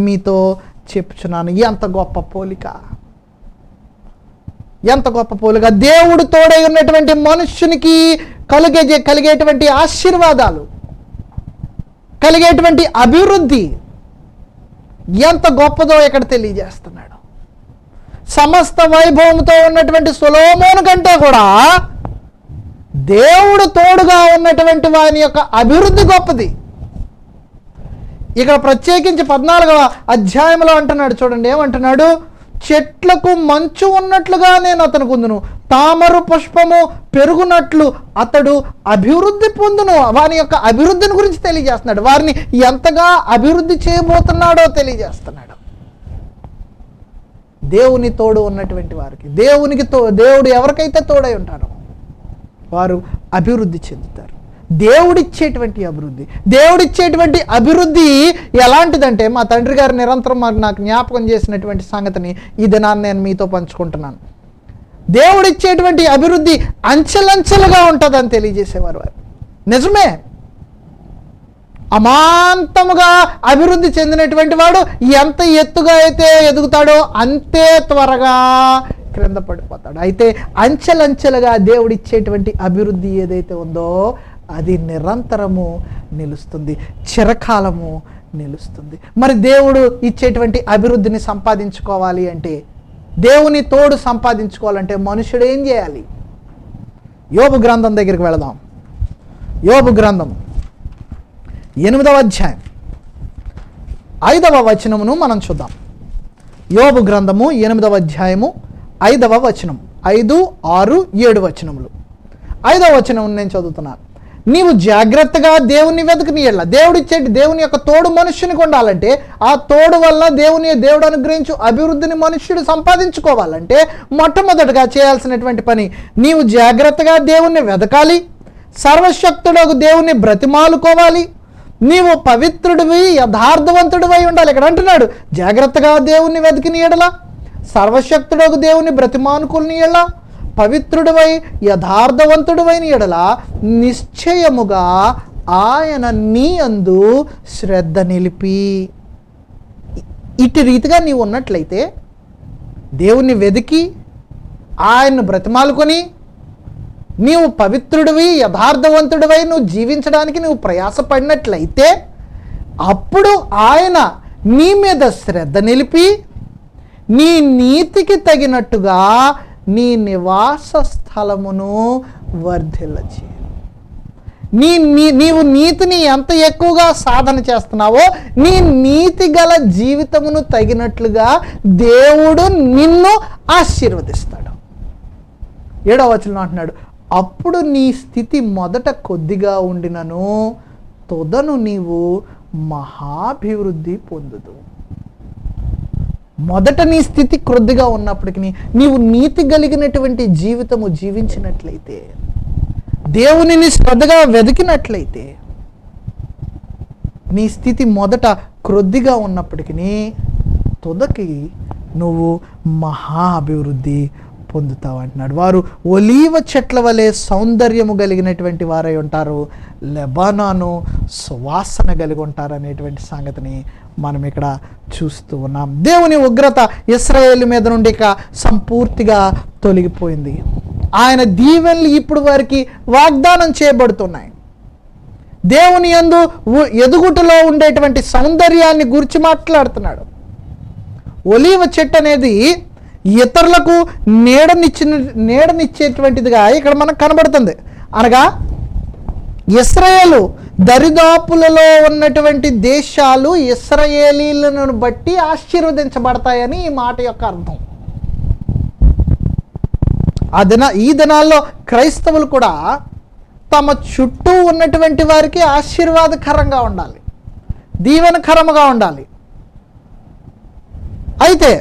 మీతో చెప్పుచున్నాను. ఎంత గొప్ప పోలిక, ఎంత గొప్ప పోలిక. దేవుడు తోడై ఉన్నటువంటి మనుష్యునికి కలిగేటువంటి ఆశీర్వాదాలు, కలిగేటువంటి అభివృద్ధి ఎంత గొప్పదో ఇక్కడ తెలియజేస్తున్నాడు. సమస్త వైభవంతో ఉన్నటువంటి సొలొమోను కంటే కూడా దేవుడు తోడుగా ఉన్నటువంటి వాని యొక్క అభివృద్ధి గొప్పది. ఇక్కడ ప్రత్యేకించి 14వ అధ్యాయంలో అంటున్నాడు చూడండి, ఏమంటున్నాడు, చెట్లకు మంచు ఉన్నట్లుగా నేను అతనికి ఉందును, తామర పుష్పము పెరుగునట్లు అతడు అభివృద్ధి పొందును. వాని యొక్క అభివృద్ధిని గురించి తెలియజేస్తున్నాడు. వారిని ఎంతగా అభివృద్ధి చేయబోతున్నాడో తెలియజేస్తున్నాడు. దేవుని తోడు ఉన్నటువంటి వారికి, దేవుడు ఎవరికైతే తోడై ఉంటారో వారు అభివృద్ధి చెందుతారు. దేవుడిచ్చేటువంటి అభివృద్ధి ఎలాంటిదంటే, మా తండ్రి గారు నిరంతరం నాకు జ్ఞాపకం చేసినటువంటి సంగతిని ఈ దినాన్ని నేను మీతో పంచుకుంటున్నాను. దేవుడిచ్చేటువంటి అభివృద్ధి అంచెలంచెలుగా ఉంటుందని తెలియజేసేవారు వారు. నిజమే, అమాంతముగా అభివృద్ధి చెందినటువంటి వాడు ఎంత ఎత్తుగా అయితే ఎదుగుతాడో అంతే త్వరగా క్రింద పడిపోతాడు. అయితే అంచెలంచెలుగా దేవుడిచ్చేటువంటి అభివృద్ధి ఏదైతే ఉందో అది నిరంతరము నిలుస్తుంది, చిరకాలము నిలుస్తుంది. మరి దేవుడు ఇచ్చేటువంటి అభివృద్ధిని సంపాదించుకోవాలి అంటే, దేవుని తోడు సంపాదించుకోవాలంటే మనుషుడు ఏం చేయాలి? యోబు గ్రంథం దగ్గరికి వెళదాం. యోబు గ్రంథం 8వ అధ్యాయం 5వ వచనమును మనం చూద్దాం. యోబు గ్రంథము 8వ అధ్యాయము 5వ వచనం, 5, 6, 7 వచనములు. 5వ వచనం నేను చదువుతున్నాను. నీవు జాగ్రత్తగా దేవుని వెతకని ఎడల, దేవుని యొక్క తోడు మనుష్యునికి ఉండాలంటే, ఆ తోడు వల్ల దేవుడు అనుగ్రహించు అభివృద్ధిని మనుష్యుడు సంపాదించుకోవాలంటే మొట్టమొదటిగా చేయాల్సినటువంటి పని, నీవు జాగ్రత్తగా దేవుణ్ణి వెతకాలి, సర్వశక్తుడకు దేవుణ్ణి బ్రతిమాలుకోవాలి, నీవు పవిత్రుడివి యథార్థవంతుడివై ఉండాలి. ఇక్కడ అంటున్నాడు, జాగ్రత్తగా దేవుణ్ణి వెతికిన ఎడల, సర్వశక్తుడకు దేవుని బ్రతిమానుకుని ఎడల, పవిత్రుడివై యథార్థవంతుడివైన ఎడల నిశ్చయముగా ఆయన నీ యందు శ్రద్ధ నిలిపి. ఇటు రీతిగా నీవు ఉన్నట్లయితే, దేవుణ్ణి వెతికి ఆయన్ను బ్రతిమాలుకొని నీవు పవిత్రుడివి యథార్థవంతుడివై నువ్వు జీవించడానికి నువ్వు ప్రయాసపడినట్లయితే, అప్పుడు ఆయన నీ మీద శ్రద్ధ నిలిపి నీ నీతికి తగినట్టుగా నీ నివాస స్థలమును వర్ధిల్లచేయు. నీవు నీతిని ఎంత ఎక్కువగా సాధన చేస్తున్నావో నీ నీతి గల జీవితమును తగినట్లుగా దేవుడు నిన్ను ఆశీర్వదిస్తాడు. 7వ వచనంలో అంటున్నాడు, అప్పుడు నీ స్థితి మొదట కొద్దిగా ఉండినను తొదను నీవు మహాభివృద్ధి పొందుదు. మొదట నీ స్థితి కొద్దిగా ఉన్నప్పటికీ నీవు నీతి కలిగినటువంటి జీవితము జీవించినట్లయితే, దేవునిని శ్రద్ధగా వెతికినట్లయితే, నీ స్థితి మొదట క్రొద్దిగా ఉన్నప్పటికీ తుదకి నువ్వు మహా అభివృద్ధి పొందుతావు అంటున్నాడు. వారు ఒలీవ చెట్ల వలె సౌందర్యము కలిగినటువంటి వారై ఉంటారు, లెబానాను సువాసన కలిగి ఉంటారు అనేటువంటి సంగతిని మనం ఇక్కడ చూస్తూ ఉన్నాం. దేవుని ఉగ్రత ఇశ్రాయేలు మీద నుండి ఇక సంపూర్తిగా తొలగిపోయింది. ఆయన దీవెనలు ఇప్పుడు వారికి వాగ్దానం చేయబడుతున్నాయి. దేవుని యందు ఎదుగుటలో ఉండేటువంటి సౌందర్యాన్ని గురించి మాట్లాడుతున్నాడు. ఒలీవ చెట్టు అనేది ఇతరులకు నీడనిచ్చేటువంటిదిగా ఇక్కడ మనకు కనబడుతుంది. అనగా ఇశ్రాయేలు దరిదాపులలో ఉన్నటువంటి దేశాలు ఇశ్రాయేలీలను బట్టి ఆశీర్వదించబడతాయని ఈ మాట యొక్క అర్థం. ఈ దినాల్లో క్రైస్తవులు కూడా తమ చుట్టూ ఉన్నటువంటి వారికి ఆశీర్వాదకరంగా ఉండాలి, దీవెనకరముగా ఉండాలి. అయితే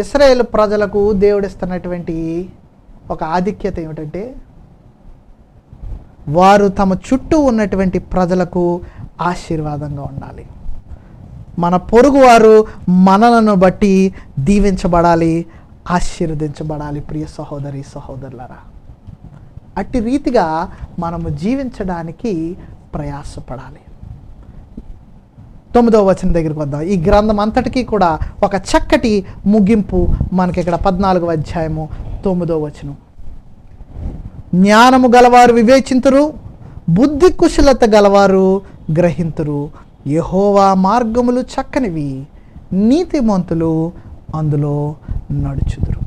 ఇశ్రాయేలు ప్రజలకు దేవుడిస్తున్నటువంటి ఒక ఆధిక్యత ఏమిటంటే వారు తమ చుట్టూ ఉన్నటువంటి ప్రజలకు ఆశీర్వాదంగా ఉండాలి. మన పొరుగువారు మనలను బట్టి దీవించబడాలి, ఆశీర్వదించబడాలి. ప్రియ సహోదరి సహోదరులారా, అట్టి రీతిగా మనము జీవించడానికి ప్రయాసపడాలి. 9వ వచనం దగ్గరికి వద్దాం. ఈ గ్రంథం అంతటికీ కూడా ఒక చక్కటి ముగింపు మనకి ఇక్కడ 14వ అధ్యాయము 9వ వచనం. జ్ఞానము గలవారు వివేచింతురు, బుద్ధి కుశలత గలవారు గ్రహింతురు. యెహోవా మార్గములు చక్కనివి, నీతిమంతులు అందులో నడుచుదురు.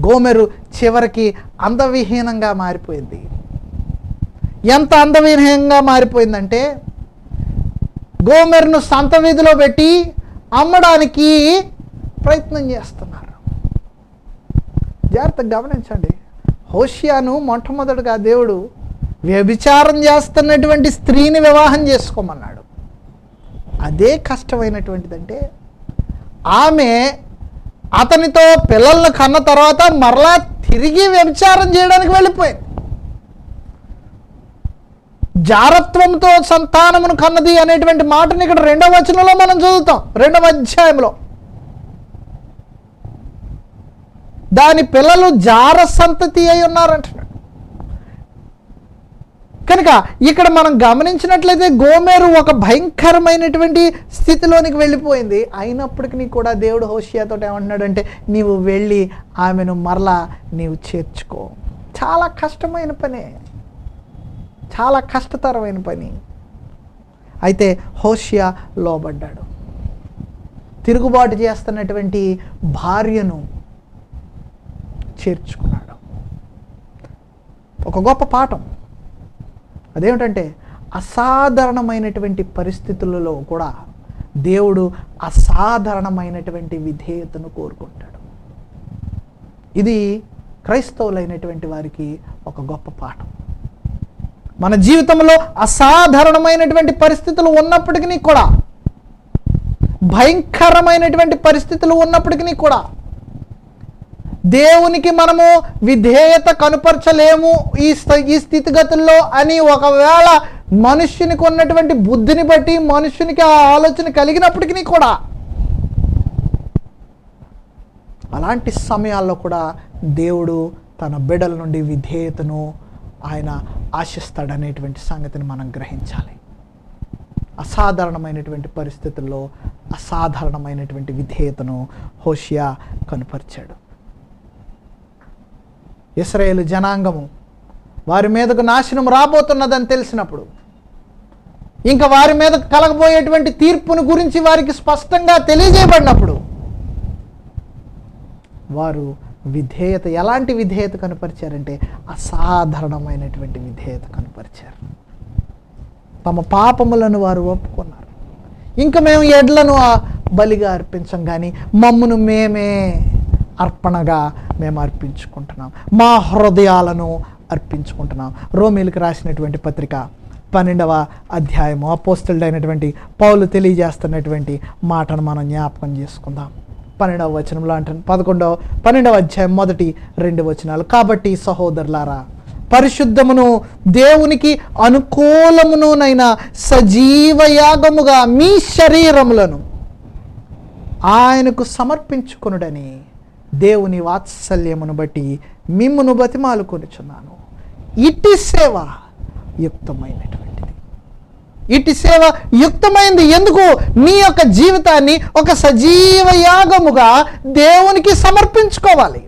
గోమెరు చివరికి అందవిహీనంగా మారిపోయింది. ఎంత అందవిహీనంగా మారిపోయిందంటే గోమెరును సంత వీధిలో పెట్టి అమ్మడానికి ప్రయత్నం చేస్తున్నారు. జాగ్రత్తగా గమనించండి. హోషియాను మొట్టమొదటిగా దేవుడు వ్యభిచారం చేస్తున్నటువంటి స్త్రీని వివాహం చేసుకోమన్నాడు. అదే కష్టమైనటువంటిదంటే ఆమె అతనితో పిల్లలను కన్న తర్వాత మరలా తిరిగి వ్యభిచారం చేయడానికి వెళ్ళిపోయింది. జారత్వంతో సంతానమును కన్నది అనేటువంటి మాటని ఇక్కడ 2వ వచనంలో మనం చదువుతాం. 2వ అధ్యాయంలో దాని పిల్లలు జార సంతతి అయి ఉన్నారంటున్నాడు. కనుక ఇక్కడ మనం గమనించినట్లయితే గోమెరు ఒక భయంకరమైనటువంటి స్థితిలోనికి వెళ్ళిపోయింది. అయినప్పటికీ కూడా దేవుడు హోషియాతో ఏమంటున్నాడంటే నీవు వెళ్ళి ఆమెను మరలా నీవు చేర్చుకో. చాలా కష్టమైన పనే, చాలా కష్టతరమైన పని. అయితే హోషియా లోబడ్డాడు. తిరుగుబాటు చేస్తున్నటువంటి భార్యను చేర్చుకున్నాడు. ఒక గొప్ప పాఠం అదేమిటంటే అసాధారణమైనటువంటి పరిస్థితులలో కూడా దేవుడు అసాధారణమైనటువంటి విధేయతను కోరుకుంటాడు. ఇది క్రైస్తవులైనటువంటి వారికి ఒక గొప్ప పాఠం. మన జీవితంలో అసాధారణమైనటువంటి పరిస్థితులు ఉన్నప్పటికీ కూడా, భయంకరమైనటువంటి పరిస్థితులు ఉన్నప్పటికీ కూడా దేవునికి మనము విధేయత కనుపరచలేము ఈ స్థితిగతుల్లో అని ఒకవేళ మనుష్యునికి ఉన్నటువంటి బుద్ధిని బట్టి మనుష్యునికి ఆ ఆలోచన కలిగినప్పటికీ కూడా అలాంటి సమయాల్లో కూడా దేవుడు తన బిడ్డల నుండి విధేయతను ఆయన ఆశిస్తాడనేటువంటి సంగతిని మనం గ్రహించాలి. అసాధారణమైనటువంటి పరిస్థితుల్లో అసాధారణమైనటువంటి విధేయతను హోషియా కనుపరిచాడు. ఇశ్రాయేలు జనాంగము వారి మీదకు నాశనం రాబోతున్నదని తెలిసినప్పుడు, ఇంకా వారి మీద కలగబోయేటువంటి తీర్పును గురించి వారికి స్పష్టంగా తెలియజేయబడినప్పుడు వారు విధేయత, ఎలాంటి విధేయత కనపరిచారంటే అసాధారణమైనటువంటి విధేయత కనపరిచారు. తమ పాపములను వారు ఒప్పుకున్నారు. ఇంకా మేము ఎడ్లను బలిగా అర్పించం, కానీ మమ్మును మేమే అర్పణగా మేము అర్పించుకుంటున్నాం, మా హృదయాలను అర్పించుకుంటున్నాం. రోమీలకు రాసినటువంటి పత్రిక 12వ అధ్యాయము అపోస్తలుడైనటువంటి పౌలు తెలియజేస్తున్నటువంటి మాటను మనం జ్ఞాపకం చేసుకుందాం. 12వ వచనంలో అంటాను, 12వ అధ్యాయం 1-2 వచనాలు. కాబట్టి సహోదరులారా, పరిశుద్ధమును దేవునికి అనుకూలమునునైన సజీవ యాగముగా మీ శరీరములను ఆయనకు సమర్పించుకొనుడని దేవుని వాత్సల్యమును బట్టి మిమ్మును బతిమాలుకొనుచున్నాను. ఇట్టి సేవ యుక్తమైనటువంటిది. ఇట్టి సేవ యుక్తమైంది. ఎందుకు? మీ యొక్క జీవితాన్ని ఒక సజీవ యాగముగా దేవునికి సమర్పించుకోవాలి.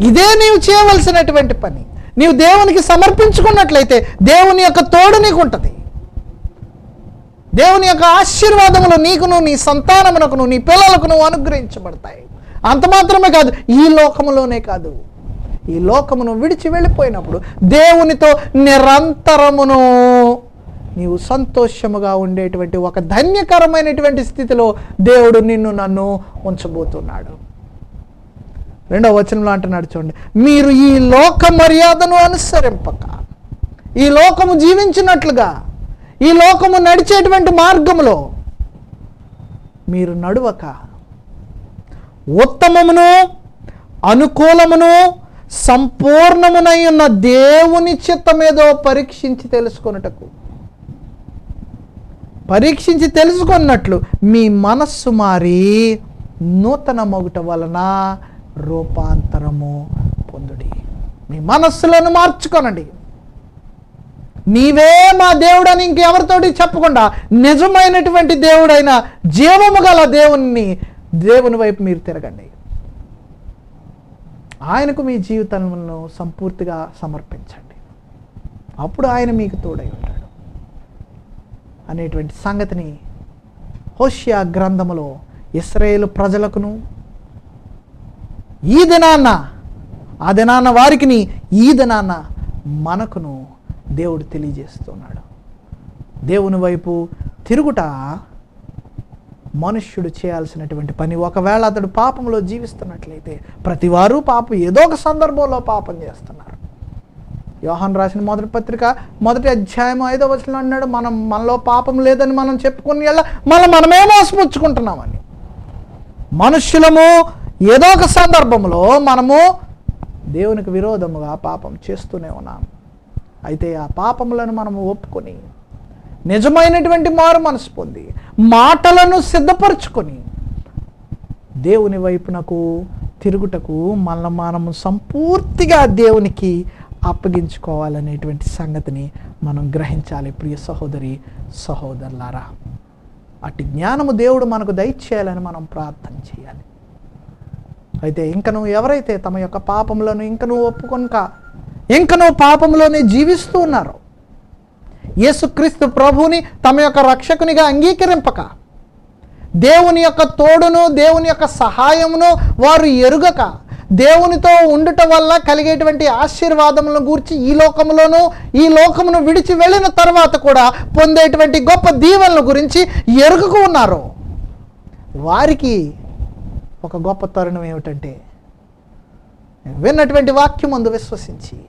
ఇదే నీవు చేయవలసినటువంటి పని. నీవు దేవునికి సమర్పించుకున్నట్లయితే దేవుని యొక్క తోడు నీకు ఉంటుంది. దేవుని యొక్క ఆశీర్వాదములు నీకును, నీ సంతానమునకును, నీ పిల్లలకును అనుగ్రహించబడతాయి. అంత మాత్రమే కాదు, ఈ లోకములోనే కాదు, ఈ లోకమును విడిచి వెళ్ళిపోయినప్పుడు దేవునితో నిరంతరమును నీవు సంతోషముగా ఉండేటువంటి ఒక ధన్యకరమైనటువంటి స్థితిలో దేవుడు నిన్ను నన్ను ఉంచబోతున్నాడు. 2వ వచనంలో అంటున్నాడు చూడండి, మీరు ఈ లోక మర్యాదను అనుసరింపక, ఈ లోకము జీవించినట్లుగా, ఈ లోకము నడిచేటువంటి మార్గములో మీరు నడువక ఉత్తమమును అనుకూలమును సంపూర్ణమునై ఉన్న దేవుని చిత్తమేదో పరీక్షించి తెలుసుకున్నట్లు మీ మనస్సు మారి నూతన మొగుట వలన రూపాంతరము పొందుడి. మీ మనస్సులను మార్చుకొనండి. నీవే మా దేవుడని ఇంకెవరితోటి చెప్పకుండా నిజమైనటువంటి దేవుడైన జీవము గల దేవుని వైపు మీరు తిరగండి. ఆయనకు మీ జీవితాలను సంపూర్తిగా సమర్పించండి. అప్పుడు ఆయన మీకు తోడై ఉంటాడు అనేటువంటి సంగతిని హోషియా గ్రంథములో ఇశ్రాయేలు ప్రజలకును, ఈ దినాన్న ఆ దినాన్న వారికిని, ఈ దినాన్న మనకును దేవుడు తెలియజేస్తున్నాడు. దేవుని వైపు తిరుగుట మనుష్యుడు చేయాల్సినటువంటి పని. ఒకవేళ అతడు పాపంలో జీవిస్తున్నట్లయితే, ప్రతివారు పాపం ఏదో ఒక సందర్భంలో పాపం చేస్తున్నారు. యోహాను రాసిన మొదటి పత్రిక 1వ అధ్యాయం 5వ వచనంలో అన్నాడు, మనలో పాపం లేదని మనం చెప్పుకుని మనమే మోసపుచ్చుకుంటున్నామని. మనుష్యులము ఏదో ఒక సందర్భంలో మనము దేవునికి విరోధముగా పాపం చేస్తూనే ఉన్నాం. అయితే ఆ పాపములను మనము ఒప్పుకొని నిజమైనటువంటి మారు మనసు పొంది మాటలను సిద్ధపరచుకొని దేవుని వైపునకు తిరుగుటకు మనము సంపూర్తిగా దేవునికి అప్పగించుకోవాలనేటువంటి సంగతిని మనం గ్రహించాలి. ప్రియ సహోదరి సహోదరులారా, అట్టి జ్ఞానము దేవుడు మనకు దయచేయాలని మనం ప్రార్థన చేయాలి. అయితే ఇంకను ఎవరైతే తమ యొక్క పాపములను ఇంకను ఒప్పుకొనక ఇంకను పాపంలోనే జీవిస్తూ ఉన్నారో, యేసుక్రీస్తు ప్రభువుని తమ యొక్క రక్షకునిగా అంగీకరింపక, దేవుని యొక్క తోడును దేవుని యొక్క సహాయమును వారు ఎరుగక, దేవునితో ఉండుట వల్ల కలిగేటువంటి ఆశీర్వాదములను గూర్చి ఈ లోకమును విడిచి వెళ్ళిన తర్వాత కూడా పొందేటువంటి గొప్ప దీవెనల గురించి ఎరుగకు ఉన్నారు. వారికి ఒక గొప్ప తరుణం ఏమిటంటే, విన్నటువంటి వాక్యం ముందు విశ్వసించి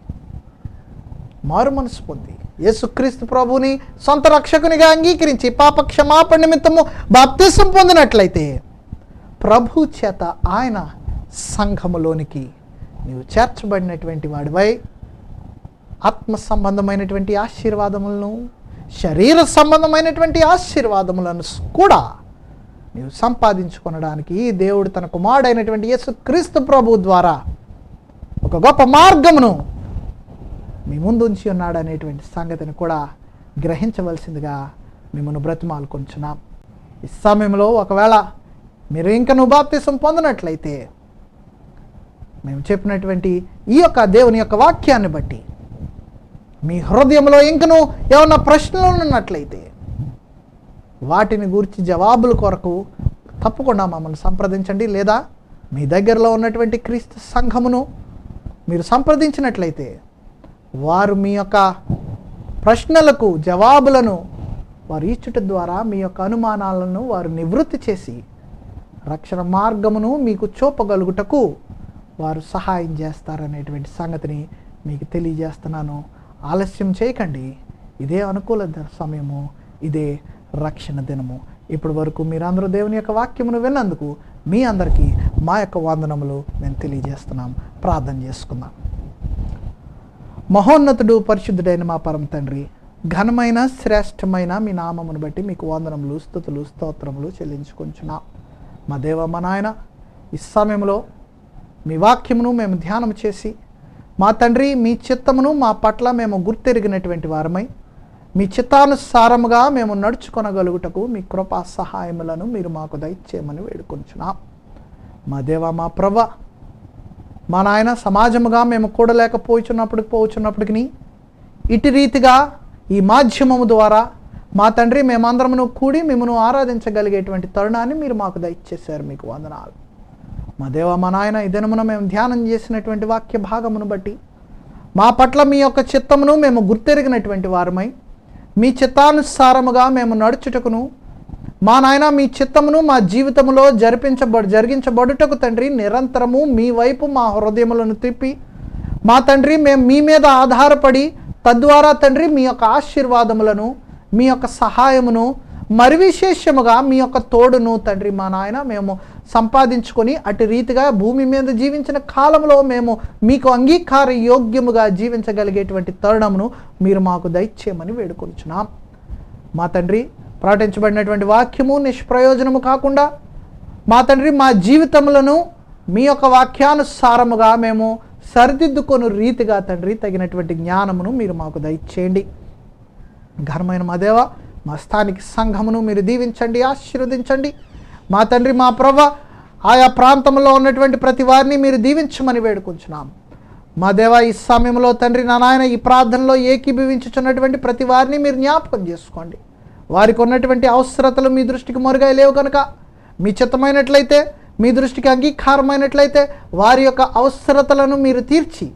మారు మనసు పొంది యేసుక్రీస్తు ప్రభువుని సొంత రక్షకునిగా అంగీకరించి పాప క్షమాపణ నిమిత్తము బాప్తిసం పొందినట్లయితే ప్రభు చేత ఆయన సంఘములోనికి నీవు చేర్చబడినటువంటి వాడివై ఆత్మ సంబంధమైనటువంటి ఆశీర్వాదములను, శరీర సంబంధమైనటువంటి ఆశీర్వాదములను కూడా నీవు సంపాదించుకొనడానికి దేవుడు తన కుమారుడైనటువంటి యేసుక్రీస్తు ప్రభు ద్వారా ఒక గొప్ప మార్గమును మీ ముందు ఉంచి ఉన్నాడు అనేటువంటి సంగతిని కూడా గ్రహించవలసిందిగా మిమ్మల్ని బ్రతిమాలుకొంచున్నాం. ఈ సమయంలో ఒకవేళ మీరు ఇంకను బాప్తిసం పొందినట్లయితే మేము చెప్పినటువంటి ఈ యొక్క దేవుని యొక్క వాక్యాన్ని బట్టి మీ హృదయంలో ఇంకను ఏమన్నా ప్రశ్నలు ఉన్నట్లయితే వాటిని గురించి జవాబుల కొరకు తప్పకుండా మమ్మల్ని సంప్రదించండి. లేదా మీ దగ్గరలో ఉన్నటువంటి క్రీస్తు సంఘమును మీరు సంప్రదించినట్లయితే వారు మీ యొక్క ప్రశ్నలకు జవాబులను వారు ఇచ్చుట ద్వారా మీ యొక్క అనుమానాలను వారు నివృత్తి చేసి రక్షణ మార్గమును మీకు చూపగలుగుటకు వారు సహాయం చేస్తారనేటువంటి సంగతిని మీకు తెలియజేస్తున్నాను. ఆలస్యం చేయకండి. ఇదే అనుకూల సమయము, ఇదే రక్షణ దినము. ఇప్పటి వరకు మీరందరూ దేవుని యొక్క వాక్యమును విన్నందుకు మీ అందరికీ మా యొక్క వందనములు నేను తెలియజేస్తున్నాం. ప్రార్థన చేసుకుందాం. మహోన్నతుడు పరిశుద్ధుడైన మా పరమ తండ్రి, ఘనమైన శ్రేష్టమైన మీ నామమును బట్టి మీకు వందనములు, స్తుతులు, స్తోత్రములు చెల్లించుకొంచున్నాం. మా దేవ, మా నాయన, ఈ సమయంలో మీ వాక్యమును మేము ధ్యానం చేసి, మా తండ్రి మీ చిత్తమును మా పట్ల మేము గుర్తెరిగినటువంటి వారమై, మీ చిత్తానుసారముగా మేము నడుచుకొనగలుగుటకు మీ కృపా సహాయములను మీరు మాకు దయచేయమని వేడుకొంచున్నాం. మా దేవ, మా ప్రభ, మా నాయన, సమాజముగా మేము పోచున్నప్పటికీ ఇటు రీతిగా ఈ మాధ్యమము ద్వారా మా తండ్రి మేమందరమును కూడి మిమ్మను ఆరాధించగలిగేటువంటి తరుణాన్ని మీరు మాకు దయచేశారు. మీకు వందనాలు. మా దేవ, మా నాయన, ఈ దినమున మేము ధ్యానం చేసినటువంటి వాక్య భాగమును బట్టి మా పట్ల మీ యొక్క చిత్తమును మేము గుర్తెరిగినటువంటి వారమై, మీ చిత్తానుసారముగా మేము నడుచుటకును, మా నాయన మీ చిత్తమును మా జీవితంలో జరిగించబడుటకు తండ్రి నిరంతరము మీ వైపు మా హృదయములను తిప్పి, మా తండ్రి మేము మీ మీద ఆధారపడి, తద్వారా తండ్రి మీ యొక్క ఆశీర్వాదములను, మీ యొక్క సహాయమును, మరి విశేషముగా మీ యొక్క తోడును తండ్రి మా నాయన మేము సంపాదించుకొని అటు రీతిగా భూమి మీద జీవించిన కాలంలో మేము మీకు అంగీకార యోగ్యముగా జీవించగలిగేటువంటి తరుణమును మీరు మాకు దయచేయమని వేడుకొంచున్నాం. మా తండ్రి, ప్రకటించబడినటువంటి వాక్యము నిష్ప్రయోజనము కాకుండా మా తండ్రి మా జీవితములను మీ యొక్క వాక్యానుసారముగా మేము సరిదిద్దుకొని రీతిగా తండ్రి తగినటువంటి జ్ఞానమును మీరు మాకు దయచేయండి. ఘనమైన మా దేవ, మా స్థానిక సంఘమును మీరు దీవించండి, ఆశీర్వదించండి. మా తండ్రి, మా ప్రభ, ఆయా ప్రాంతంలో ఉన్నటువంటి ప్రతి వారిని మీరు దీవించమని వేడుకుంటున్నాం. మా దేవ, ఈ సమయంలో తండ్రి నా నాయన ఈ ప్రార్థనలో ఏకీభవించుచున్నటువంటి ప్రతి వారిని మీరు జ్ఞాపకం చేసుకోండి. వారికి ఉన్నటువంటి అవసరతలు మీ దృష్టికి మరుగా లేవు కనుక, మీ చిత్తమైనట్లయితే, మీ దృష్టికి అంగీకారమైనట్లయితే వారి యొక్క అవసరతలను మీరు తీర్చి,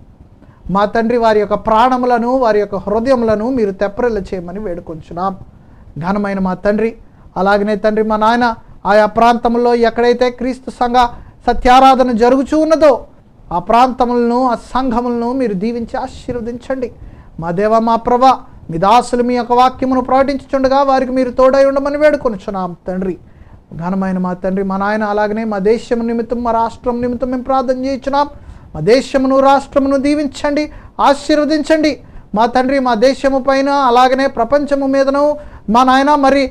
మా తండ్రి వారి యొక్క ప్రాణములను, వారి యొక్క హృదయములను మీరు తెప్పరిల్ల చేయమని వేడుకొంచున్నాం. ఘనమైన మా తండ్రి, అలాగనే తండ్రి మా నాయన ఆయా ప్రాంతంలో ఎక్కడైతే క్రీస్తు సంఘ సత్యారాధన జరుగుచూ ఉన్నదో ఆ ప్రాంతములను, ఆ సంఘములను మీరు దీవించి ఆశీర్వదించండి. మా దేవ, మా ప్రభ, మీ దాసులు మీ యొక్క వాక్యమును ప్రకటించుచుండగా వారికి మీరు తోడై ఉండమని వేడుకొనుచున్నాం తండ్రి. ఘనమైన మా తండ్రి, మా నాయన, అలాగనే మా దేశం నిమిత్తం, మా రాష్ట్రం నిమిత్తం మేము ప్రార్థన చేయించున్నాం. మా దేశమును, రాష్ట్రమును దీవించండి, ఆశీర్వదించండి. మా తండ్రి, మా దేశము పైన అలాగనే ప్రపంచము మీదను మా నాయన మరి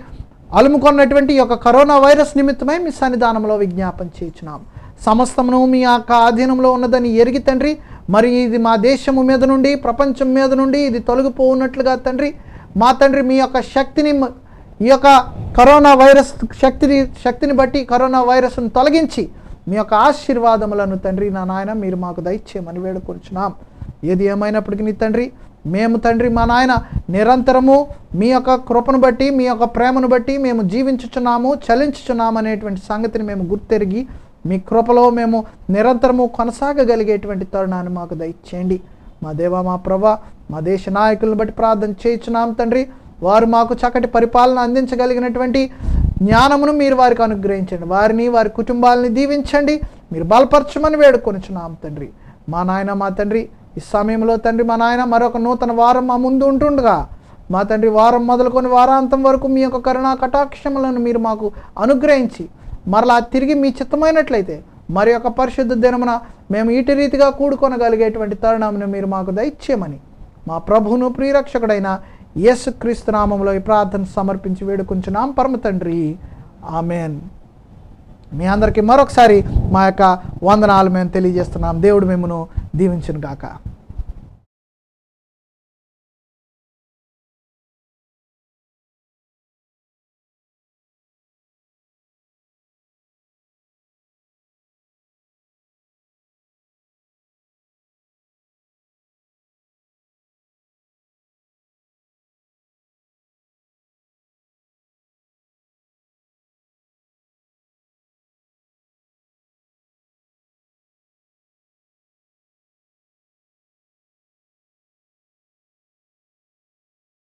అలుముకున్నటువంటి ఈ యొక్క కరోనా వైరస్ నిమిత్తమై మీ సన్నిధానంలో విజ్ఞాపన చేయించున్నాం. సమస్తమును మీ యొక్క ఆధీనంలో ఉన్నదని ఎరిగి తండ్రి, మరి ఇది మా దేశము మీద నుండి, ప్రపంచం మీద నుండి ఇది తొలగిపోఉన్నట్లుగా తండ్రి, మా తండ్రి మీ యొక్క శక్తిని, ఈ యొక్క కరోనా వైరస్ శక్తిని బట్టి కరోనా వైరస్ను తొలగించి మీ యొక్క ఆశీర్వాదములను తండ్రి నా నాయన మీరు మాకు దయచేయమని వేడుకొంచున్నాం. ఏది ఏమైనప్పటికీ తండ్రి, మేము తండ్రి మా నాయన నిరంతరము మీ యొక్క కృపను బట్టి, మీ యొక్క ప్రేమను బట్టి మేము జీవించుచున్నాము, చలించుచున్నాము అనేటువంటి సంగతిని మేము గుర్తెరిగి మీ కృపలో మేము నిరంతరము కొనసాగగలిగేటువంటి తరుణాన్ని మాకు దయచేయండి. మా దేవ, మా ప్రభ, మా దేశ నాయకులను బట్టి ప్రార్థన చేయించున్నాం తండ్రి. వారు మాకు చక్కటి పరిపాలన అందించగలిగినటువంటి జ్ఞానమును మీరు వారికి అనుగ్రహించండి. వారిని, వారి కుటుంబాలని దీవించండి, మీరు బలపరచమని వేడుకొనుచున్నాం తండ్రి. మా నాయన, మా తండ్రి, ఈ సమయంలో తండ్రి మా నాయన మరొక నూతన వారం మా ముందు ఉంటుండగా మా తండ్రి వారం మొదలుకొని వారాంతం వరకు మీ యొక్క కరుణా కటాక్షములను మీరు మాకు అనుగ్రహించి మరలా తిరిగి మీ చిత్తమైనట్లయితే మరి యొక్క పరిశుద్ధ దినమున మేము ఇటు రీతిగా కూడుకొనగలిగేటువంటి తరుణమును మీరు మాకు దయచేయమని మా ప్రభువును ప్రియరక్షకుడైన యేసుక్రీస్తు నామములో ఈ ప్రార్థన సమర్పించి వేడుకుంటున్నాం పరమ తండ్రి. ఆమెన్. మీ అందరికీ మరొకసారి మా యొక్క వందనాలు మేము తెలియజేస్తున్నాం. దేవుడు మిమ్మను దీవించును గాక.